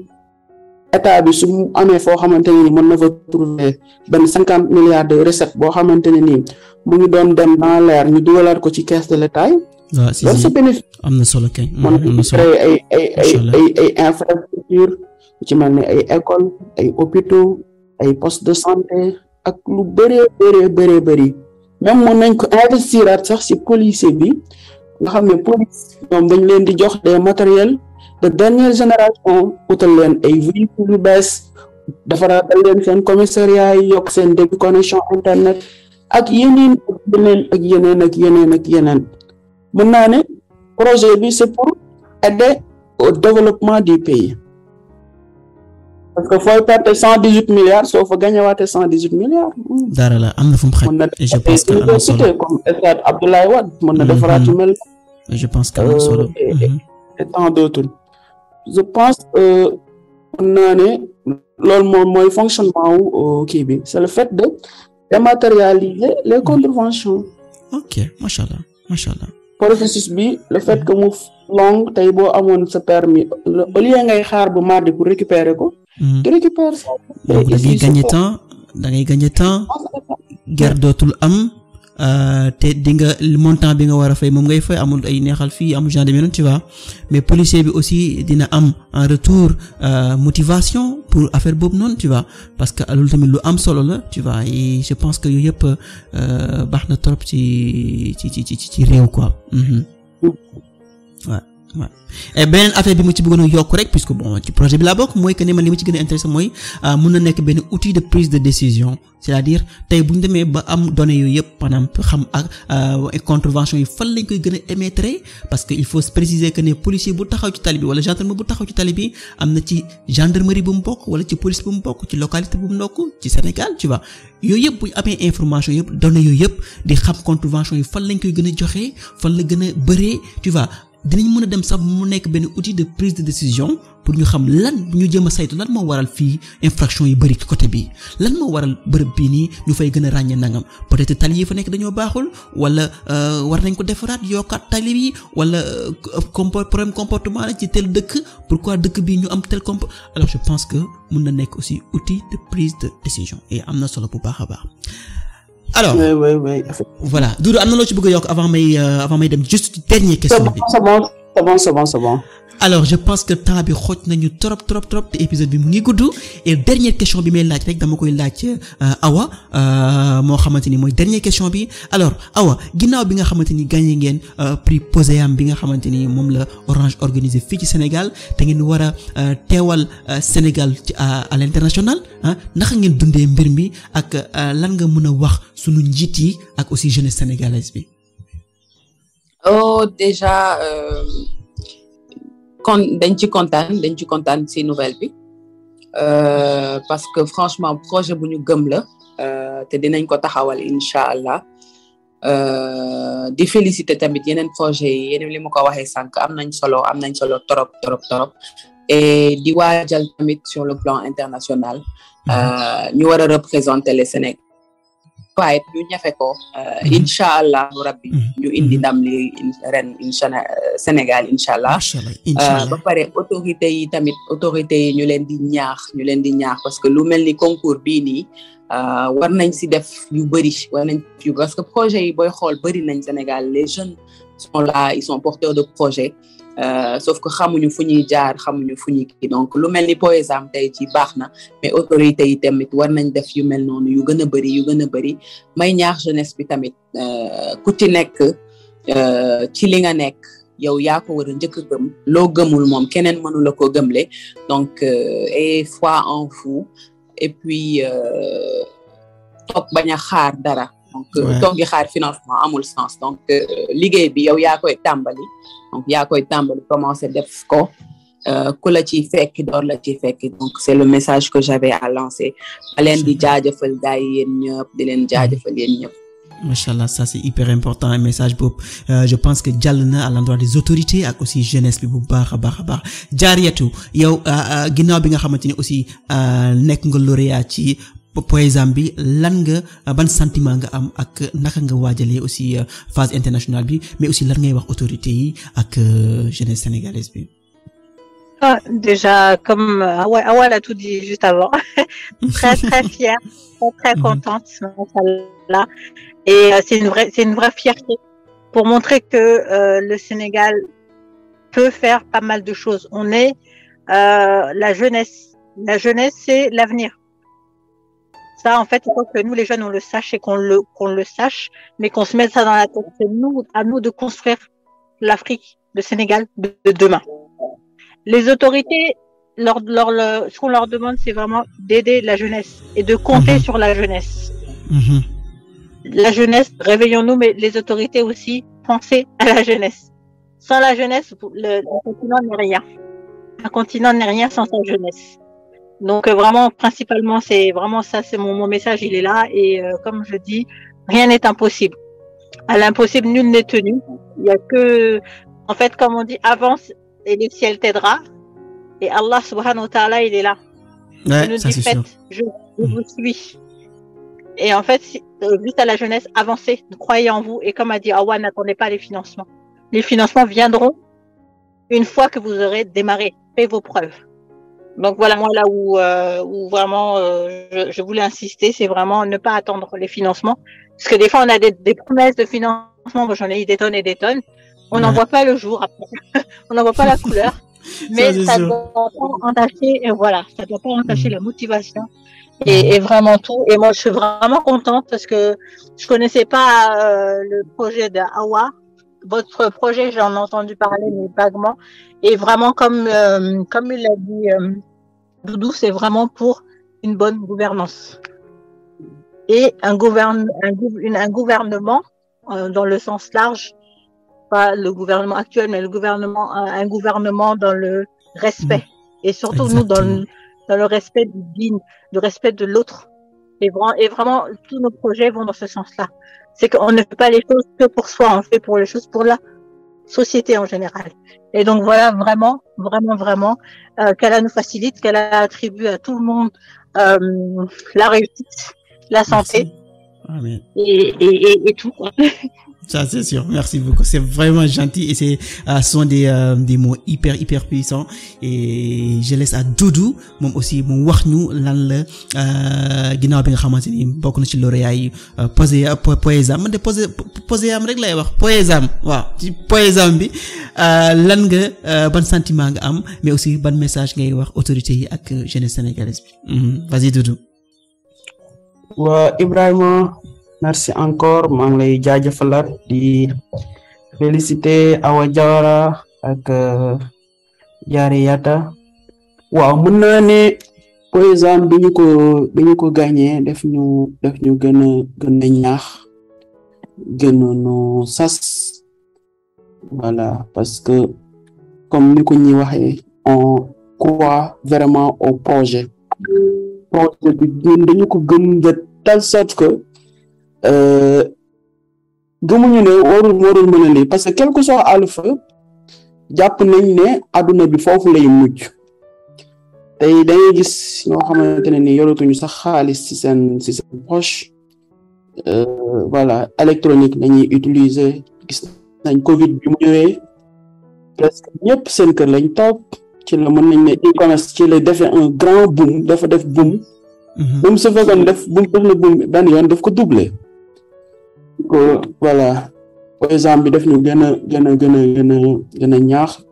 état bi su mu amee foo xamante ne ni mën na fa trouver benn 50 milliards de recettes boo xamante ne nii mu ngi doon dem dans l'air ñu dugalaat ko ci caisse de l'État waaw si loolu c'est bénéfique am na solo kay mën na créer ay infrastructure ci mel ni ay école ay hôpitaux ay postes de santé ak lu bëri même mën nañ ko investiraat sax ci policier bi nga xam ne police ñoom dañ leen di jox des matériels de dernière génération utal leen ay véhicules yu bees defaraatal leen seen commissariat yi yokk seen débit connexion internet ak yeneen mën naa ne projet bi c'est pour aider au développement du pays parce que fooy perte 118 milliards soo fa gagnewaatee 118 milliards. dara la am na fu mu xaj. et je pense que am na solo comme stade Abdoulaye Wade mën na defaraat yu mel. je pense que am na solo. et tant d'autres. je pense mën naa ne loolu moom mooy fonctionnement wu kii bi c'est le fait de dématérialiser les contraventions. ok macha allah. processus bi le fait que mu long tey boo amoon sa permis au lieu ngay xaar ba mardi pour récupérer ko. tu récupères ça. donc da ngay gagner temps guerre dootul am te di nga montant bi nga war a fay moom ngay fay amul ay neexal fii amul genre de mel tu vois mais policier bi aussi dina am en retour motivation pour affaire boobu noonu tu vois parce que loolu tamit lu am solo la tu vois et je pense que yooyu yëpp baax na trop ci réew quoi. waaw et beneen affaire bi mu ci bëggoon a yokk rek puisque bon ci projet bi laa bokk mooy que ne man li ma ci gën a intéressé mooy mun na nekk benn outil de prise de décision c'est-à-dire tey bu ñu demee ba am données yooyu yëpp maanaam xam ak contravention yi fan lañ koy gën a émettre parce que il faut se préciser que ne policier bu taxaw ci tali bi wala gendarme bu taxaw ci tali bi am na ci gendarmerie bu mu bokk wala ci police bu mu bokk ci localité bu mu bokk ci Sénégal tu vois yooyu yëpp bu ñu amee information yëpp données yooyu yëpp di xam contravention yi fan lañ koy gën a joxe fan la gën a bëree tu vois. dinañ mën a dem sax mu nekk benn outil de prise de décision pour ñu xam lan ñu jéem a saytu lan moo waral fii infraction yi bëri ci côté bii lan moo waral bërëb bii nii ñu fay gën a ràññee nangam peut-être tali yi fa nekk dañoo baaxul wala war nañ ko defaraat yokkaat tali bi wala problème comportement la ci tel dëkk pourquoi dëkk bii ñu am tel alors je pense que mën na nekk aussi outil de prise de décision et am na solo bu baax a baax. alors oui. voilà Doudou am na loo ci bëgg a yokk avant may dem juste dernière question bi. c'est bon. alors je pense que temps bi xooj nañu trop te épisode bi mu ngi gudd et dernière question bi may laaj rek dama koy laaj Awa moo xamante ni mooy dernière question bi alors Awa ginnaaw bi nga xamante ni gagné ngeen prix POSEAM bi nga xamante ni moom la Orange organisé fii ci Sénégal te ngeen war a teewal Sénégal ci à l'international naka ngeen dundee mbir mi ak lan nga mën a wax sunu njiit yi ak aussi jeunesse sénégalaise bi. déjà. kon dañ ci kontaan ci nouvelle bi parce que franchement projet bu ñu gëm la te dinañ ko taxawal incha allah di féliciter tamit yeneen projet yi yeneen li ma ko waxee sànq am nañ solo trop et di waajal tamit sur le plan international ñu war a représenter le Sénégal waaye ñu ñafe ko incha allah rabbi ñu indi ndam li ren Sénégal incha allah ba pare autorité yi ñu leen di ñaax parce que lu mel ni concours bii nii war nañ si def yu bëri parce que projet yi booy xool bëri nañ Sénégal les jeunes sont là ils sont porteurs de projets sauf que xamuñu fu ñuy jaar xamuñu fu ñuy kii donc lu mel ni POSEAM tey ci baax na mais autorités yi tamit war nañ def yu mel noonu yu gën a bëri may ñaax jeunesse bi tamit ku ci nekk ci li nga nekk yow yaa ko war a njëkk a gëm loo gëmul moom keneen mënu la ko gëmle donc et foi en vous et puis toog bañ a xaar dara donc toog di xaar financement amul sens donc liggéey bi yow yaa koy tàmbali commencer def ko ku la ciy fekki door la ciy fekki donc c'est le message que j'avais à lancer ma leen di jaajëfal gars yi yéen ñëpp di leen jaajëfal yéen ñëpp machallah ça c'est hyper important un message boobu je pense que jàll na à l'endroit des autorités ak aussi jeunesse bi bu baax a baax Diarratou yow ginnaaw bi nga xamante ni aussi nekk nga lauréat ci POSEAM bi lan nga ban sentiment nga am ak naka nga waajalee aussi phase internationale bi mais aussi lan ngay wax autorités yi ak jeunesse sénégalaise bi. Déjà comme Awa l'a tout dit juste avant très fière très contente là et c'est une vraie fierté pour montrer que le Sénégal peut faire pas mal de choses. On est la jeunesse c'est l'avenir. Ça, en fait, il faut que nous, les jeunes, on le sache et qu'on le sache, mais qu'on se mette ça dans la tête. C'est à nous de construire l'Afrique, le Sénégal de demain. Les autorités, ce qu'on leur demande, c'est vraiment d'aider la jeunesse et de compter sur la jeunesse. La jeunesse, réveillons-nous, mais les autorités aussi, pensez à la jeunesse. Sans la jeunesse, le continent n'est rien. Un continent n'est rien sans sa jeunesse. Donc vraiment, principalement, c'est vraiment ça, c'est mon message, il est là. Et comme je dis, rien n'est impossible. À l'impossible, nul n'est tenu. Il y a que, en fait, comme on dit, avance et le ciel t'aidera. Et Allah subhanahu wa ta'ala, il est là. Ouais, il nous ça, dit, faites, je vous suis. Et en fait, juste à la jeunesse, avancez, croyez en vous. Et comme a dit Awa, n'attendez pas les financements. Les financements viendront une fois que vous aurez démarré, fait vos preuves. Donc voilà, moi là où vraiment je voulais insister, c'est vraiment ne pas attendre les financements. Parce que des fois, on a des promesses de financement, j'en ai eu des tonnes et des tonnes. On n'en voit pas le jour après. On n'en voit pas la couleur. Mais ça ne doit pas entacher, et voilà, ça doit pas entacher la motivation et vraiment tout. Et moi, je suis vraiment contente parce que je connaissais pas le projet de Awa. Votre projet, j'en ai entendu parler, mais vaguement. Et vraiment, comme il l'a dit Doudou, c'est vraiment pour une bonne gouvernance. Et un gouvernement, dans le sens large, pas le gouvernement actuel, mais un gouvernement dans le respect. Et surtout, exactement. Nous, dans le respect du digne, le respect de l'autre. Et vraiment, tous nos projets vont dans ce sens-là. C'est qu'on ne fait pas les choses que pour soi, on fait pour les choses pour la société en général. Et donc voilà, vraiment, qu'Allah nous facilite, qu'Allah attribue à tout le monde la réussite, la santé. Amen. Et tout, quoi. Ça, c'est sûr. Merci beaucoup. C'est vraiment gentil et ce sont des mots hyper puissants. Et je laisse à Doudou, moom aussi, mu wax ñu lan la, ginnaaw bi nga xamante ni bokk na ci lauréat yi, Poésam. Man de Poséam rek lay wax. Poésam. Waaw. Ci Poésam bi, lan nga, ban sentiment nga am, mais aussi ban message ngay wax autorités yi ak jeunesse sénégalaise bi. Vas-y, Doudou. Waa Ibrahima, merci encore, maa ngi lay jaajëfalaat di féliciter Awa Diawara ak Diarra Yatta. Waaw, mën naa ne Poésam bi ñu ko gagné def ñu gën a ñaax, gën a sas. Voilà, parce que comme ni ko ñi waxee, on croit vraiment au projet bi ñun dañu ko gëm de telle sorte que gëmuñu ne warul mën a lii, parce que quel que soit alpha jàpp nañ ne àdduna bi foofu lay mujj. Tey dañuy gis ñoo xamante ne ni yoratuñu sax xaalis ci seen poche. Voilà, électronique lañuy utiliser. Gis nañ Covid bi mu ñëwee presque ñëpp seen kër lañ toog, ci la mën nañ ne e-commerce ci la defee un grand boom, dafa def boom. Boom su fekkoon def na boom benn yoon daf ko doubler. Voilà, par exemple bi def ñu gën a ñaax,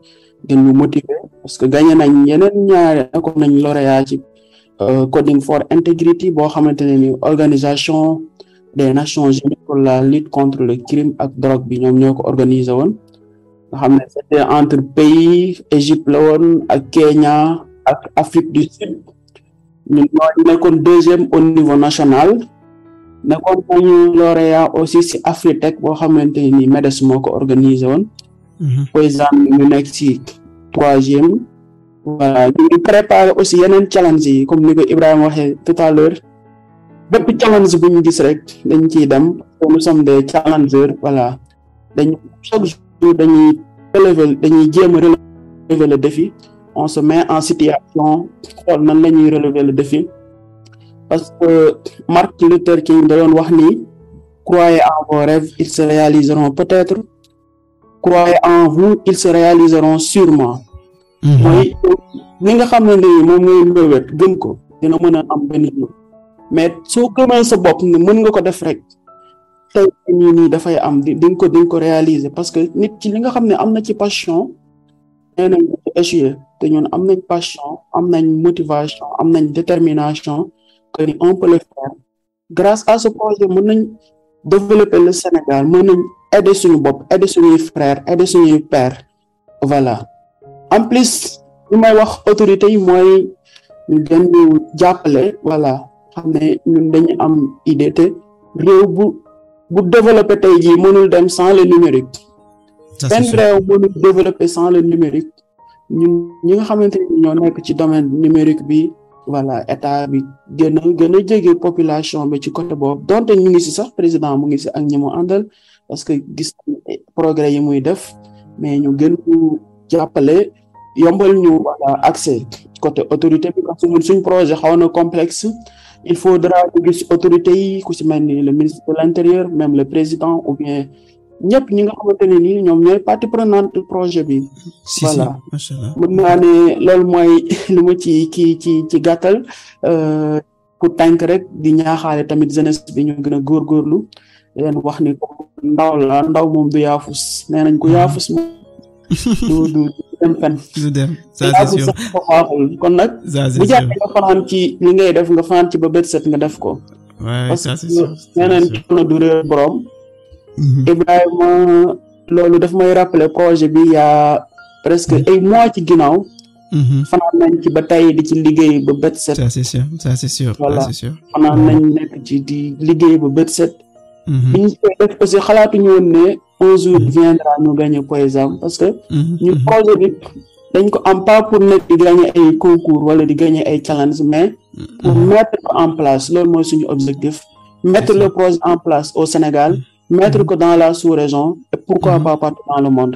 gën ñu motiver, parce que gagné nañ yeneen ñaari ko nañ lauréat ci Coding for Integrity boo xamante ne ni organisation des Nations Unies pour la lutte contre le crime ak drogue bi ñoom ñoo ko organisé woon. Nga xam ne c'était entre pays Égypte la woon ak Kenya ak Afrique du Sud. Ñun ñoo nekkoon deuxième au niveau national, nekkoon nañu lauréat aussi ci Afritech boo xamante ni MEDES moo ko organisé woon. Par exemple ñu nekk ci troisième. Voilà, ñu ngi préparé aussi yeneen challenge yi comme ni ko Ibrahima waxee tout à l'heure. Bépp challenge bu ñu gis rek dañ ciy dem, nous sommes des challengers. Voilà, chaque jour dañuy jéem a relever le défi. On se met en situation xool nan la ñuy relever le défi, parce que Martin Luther King da doon wax ni croyez en vos rêves, ils se réaliseront peut-être, croyez en vous, ils se réaliseront sûrement. mooy li nga xam ne nii moom ngay mbébét gëm ko dina mën a am benn jour, mais soo gëmee sa bopp ne mën nga ko def rek tey nii dafay am di nga ko réaliser, parce que nit ci li nga xam ne am na ci passion nee nañ ko échoué, te ñun am nañ passion, am nañ motivation, am nañ détermination, que ni on peut le faire grâce à ce projet mën nañ développer le Sénégal mën nañ aider suñu bopp aider suñuy frères aider suñuy pères voilà en plus li may wax autorités yi mooy ñu gën ñu jàppale voilà xam ne ñun dañu am idée te réew bu développer tey jii mënul dem sans le numérique benn réew mënul développer sans le numérique ñun ñi nga xamante ni ñoo nekk ci domaine numérique bi voilà état bi gën a jege population bi ci côté boobu donte ñu ngi ci sax président mu ngi ci ak ñi mu àndal parce que gis progrès yi muy def mais ñu gën ko jàppale yombal ñu voilà accès côté autorité bi parce que suñ projet xaw na complexe il faudra ñu gis autorité yi ku ci mel ni le ministre de l'intérieur même le président ou bien ñëpp ñi nga xamante ne nii ñoom ñooy partie prenante projet bi. voilà mën naa ne loolu mooy li ma ci gàttal pour tànk rek di ñaaxaale tamit jeunesse bi ñu gën a góorgóorlu leen wax ni ndaw moom du yaafus nee nañ ko yaafus moom du dem fen. du dem ça c'est sûr kon nag. bu jàppee nga fanaan ci li ngay def nga fanaan ci ba bët set nga def ko. waaw ça c'est sûr parce que nee nañ coono du réer borom. Ibrahima loolu daf may rappeler projet bi y a presque ay mois ci ginnaaw. fanaan nañ ci ba tey di ci liggéey ba bët set. ça c'est sûr voilà c'est sûr. fanaan nañ nekk ci di liggéey ba bët set. bi ñu koy def aussi xalaatuñu woon ne un jour viendra ñu gagner par exemple parce que. ñu projet bi dañ ko am pas pour nekk di gagner ay concours wala di gagner ay challenge mais. pour mettre ko en place loolu mooy suñu objectif. mettre le projet en place au Sénégal. mettre ko dans la sous-région et pourquoi pas partout dans le monde.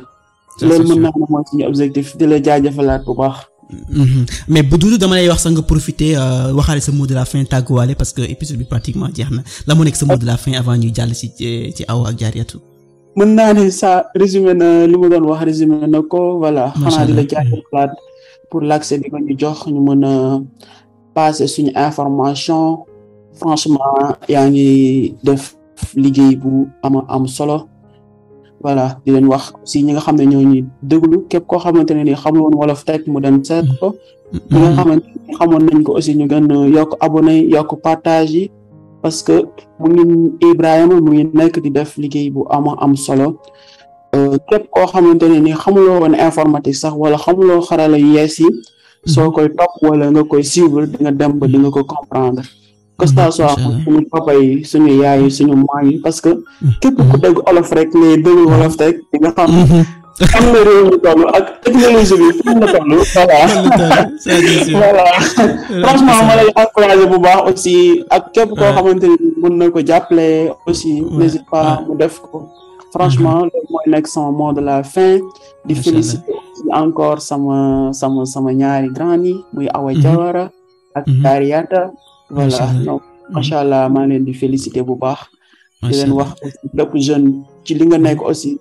loolu mën naa ne mooy suñu objectif di la jaajëfalaat bu baax. mais bu Doudou dama lay wax sax nga profiter waxaale sa mot de la fin tàgguwaale parce que épisode bi pratiquement jeex na la mu nekk sa mot de la fin avant ñuy jàll ci Awa ak Diarratou. mën naa ne ça résumé na li mu doon wax résumé na ko voilà. xanaa di la jaajëfalaat pour l'accès bi nga ñu jox ñu mën a passer suñu information franchement yaa ngi def. liggéey bu am solo voilà di leen wax aussi ñi nga xam ne ñoo ñuy déglu képp koo xamante ne ni xamoon Wolof Tech mu dem seet ko ñi nga xamante ne xamoon nañ ko aussi ñu gën yokk abonné yokk partage yi parce que mu ngi Ibrahima mu ngi nekk di def liggéey bu am solo képp koo xamante ne ni xamuloo woon informatique sax wala xamuloo xarala yees yi soo koy topp wala nga koy suivre di nga dem ba di nga ko comprendre que ça soit suñu papa yi suñu yaay yi suñu maam yi parce que képp ku dégg olof rek mais dégg Wolof Tech di nga xam nga réew mi toll ak technologie bi fu la toll voilà franchement ma lay encouragé bu baax aussi ak képp koo xamante ni mën na ko jàppale aussi n'hésite pas mu def ko franchement loolu mooy nekk sama mot de la fin di féliciter aussi encore sama ñaari grand yi muy Awa Diawara ak Diarratou voilà donc macha allah maa leen di féliciter bu baax di leen wax aussi bépp jeune ci li nga nekk aussi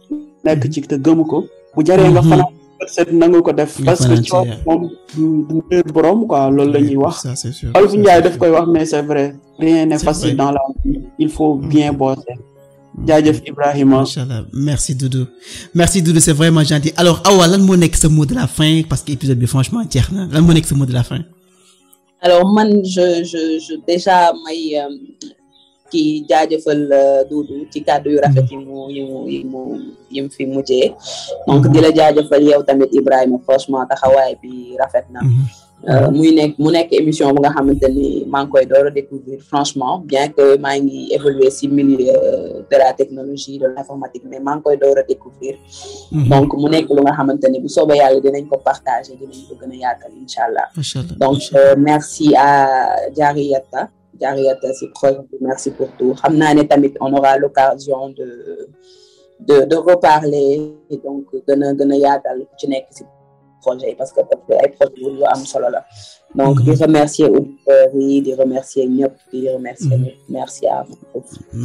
nekk ci te gëm ko bu jaree nga fanaan set na nga ko def parce que coow moom du réer borom quoi loolu la ñuy wax Olof Njaay daf koy wax mais c'est vrai rien n'est facile dans la vie il faut bien bosser jaajëf Ibrahima machallah merci Doudou c'est vraiment gentil alors Awa lan moo nekk sa mot de la fin parce que épisode bi franchement jeex na lan moo nekk sa mot de la fin. alors man je déjà may kii jaajëfal Doudou ci kàddu yu rafet yi mu fi mujjee donc di la jaajëfal yow tamit Ibrahima franchement taxawaay bi rafet na mu nekk émission bu nga xamante ni maa ngi koy door a découvrir franchement bien que maa ngi évoluer ci milieu de la technologie de l'informatique mais maa ngi koy door a découvrir donc mu nekk lu nga xamante ni bu soobee yàlla dinañ ko partager dinañ ko gën a yaatal incha allah donc merci à Diarratou si projet bi merci pour tout xam naa ne tamit on aura l'occasion de reparler et donc gën a yaatal ci nekk ci projet parce que ay projet yu am solo la donc di remercier auditeurs yi di remercier ñëpp di remercier ñëpp merci à vous.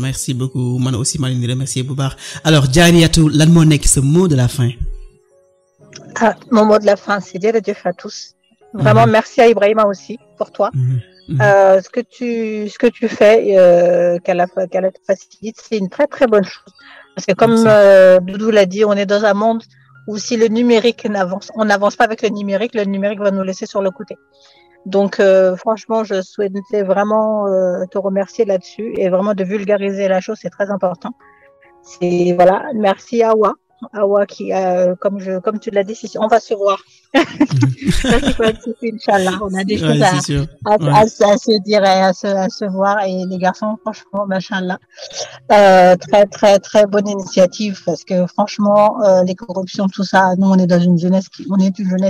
merci beaucoup man aussi maa leen di remercier bu baax alors Diarratou lan moo nekk ce mot de la fin. Mon mot de la fin c'est jërëjëf à tous. Vraiment merci à Ibrahima aussi pour toi. Ce que tu fais qu'elle a facilite c'est une très très bonne chose parce que comme Doudou l'a dit on est dans un monde où si le numérique on n'avance pas avec le numérique va nous laisser sur le côté. Donc, franchement, je souhaitais vraiment te remercier là-dessus et vraiment de vulgariser la chose, c'est très important. Voilà, merci Awa. Awa qui, comme tu l'as dit, on va se voir. Inchallah, on a des choses à se dire et à se voir. Et les garçons, franchement, machallah, très très très bonne initiative parce que franchement, les corruptions, tout ça, nous on est une jeunesse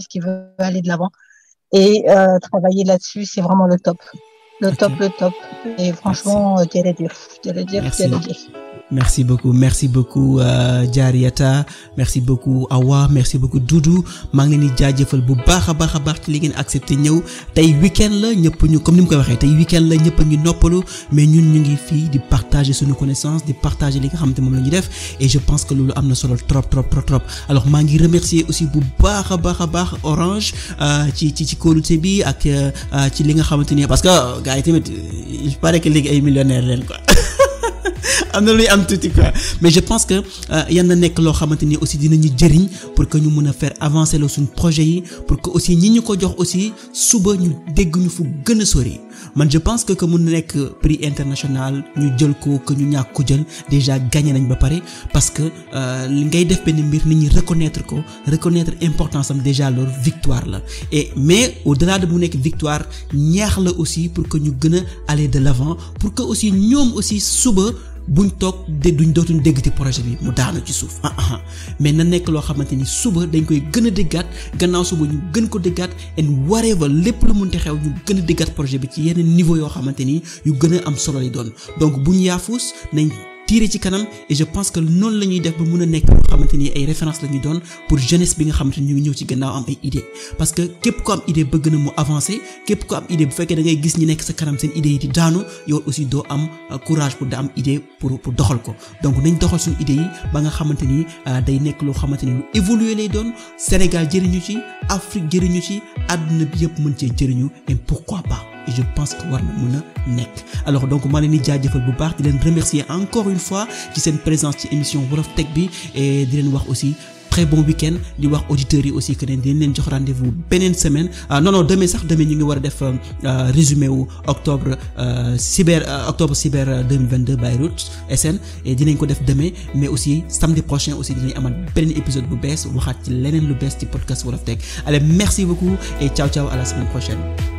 qui veut aller de l'avant et travailler là-dessus, c'est vraiment le top. Le top. Et franchement, Merci beaucoup Diarriata, merci beaucoup Awa, merci beaucoup Doudou. maa ngi leen di jaajëfal bu baax a baax ci li ngeen accepté ñëw tey week-end la ñëpp ñu comme ni mu koy waxee tey week-end la ñëpp a ngi noppalu mais ñun ñu ngi fii di partager suñu connaissance di partager li nga xamante moom la ñu def et je pense que loolu am na solo trop. Alors maa ngi remercier aussi bu baax a baax Orange ci kóolute bi ak ci li nga xamante ni parce que gars yi tamit il paraît que léegi ay millionnaires leen quoi. am na luy am tuuti quoi mais je pense que yan na nekk loo xamante ni aussi dinañu jëriñ pour que ñu mën a faire avancer la suñu projet yi pour que aussi ñi ñu ko jox aussi suba ñu dégg ñu fu gën a sori man je pense que mun na nekk prix international ñu jël ko que ñu ñàkk ko jël déjà gagné nañ ba pare parce que li ngay def benn mbir nit ñi reconnaître importance am déjà leur victoire la mais au-delà de mu nekk victoire ñaax la aussi pour que ñu gën a aller de l'avant pour que aussi ñoom aussi suba buñ toog dootuñ dégg ci projet bi mu daanu ci suuf mais na nekk loo xamante ni suba dañ koy gën a déggaat gannaaw suba ñu gën ko déggaat and whatever lépp lu mënti xew ñu gën a déggaat projet bi ci yeneen niveau yoo xamante ni yu gën a am solo lay doon donc buñ yaafus nañ tirer ci kanam et je pense que noonu la ñuy def ba mën a nekk loo xamante ni ay références la ñuy doon pour jeunesse bi nga xamante ni ñu ngi ñëw ci gannaaw am ay idées parce que képp ko am idée bëgg na mu avancer képp ko am idée bu fekkee da ngay gis ñi nekk sa kanam seen idées yi di daanu yow aussi doo am courage pour da am idée pour doxal ko donc nañ doxal suñu idées yi ba nga xamante ni day nekk loo xamante ni lu évoluer lay doon Sénégal jëriñu ci Afrique jëriñu ci àdduna bi yëpp mën cee jëriñu et pourquoi pas. Et je pense que war na mën a nekk alors donc maa leen di jaajëfal bu baax di leen remercier encore une fois ci seen présence ci émission Wolof Tech bi et di leen wax aussi très bon week-end di wax auditeurs yi aussi que ne dinañ leen jox rendez-vous beneen semaine demain ñu ngi war a def résumé wu octobre cyber 2022 Beyrouth SN et dinañ ko def demain mais aussi samedi prochain aussi dinañ amal beneen épisode bu bees waxaat ci leneen lu bees ci podcast Wolof Tech allez merci beaucoup et ciao à la semaine prochaine.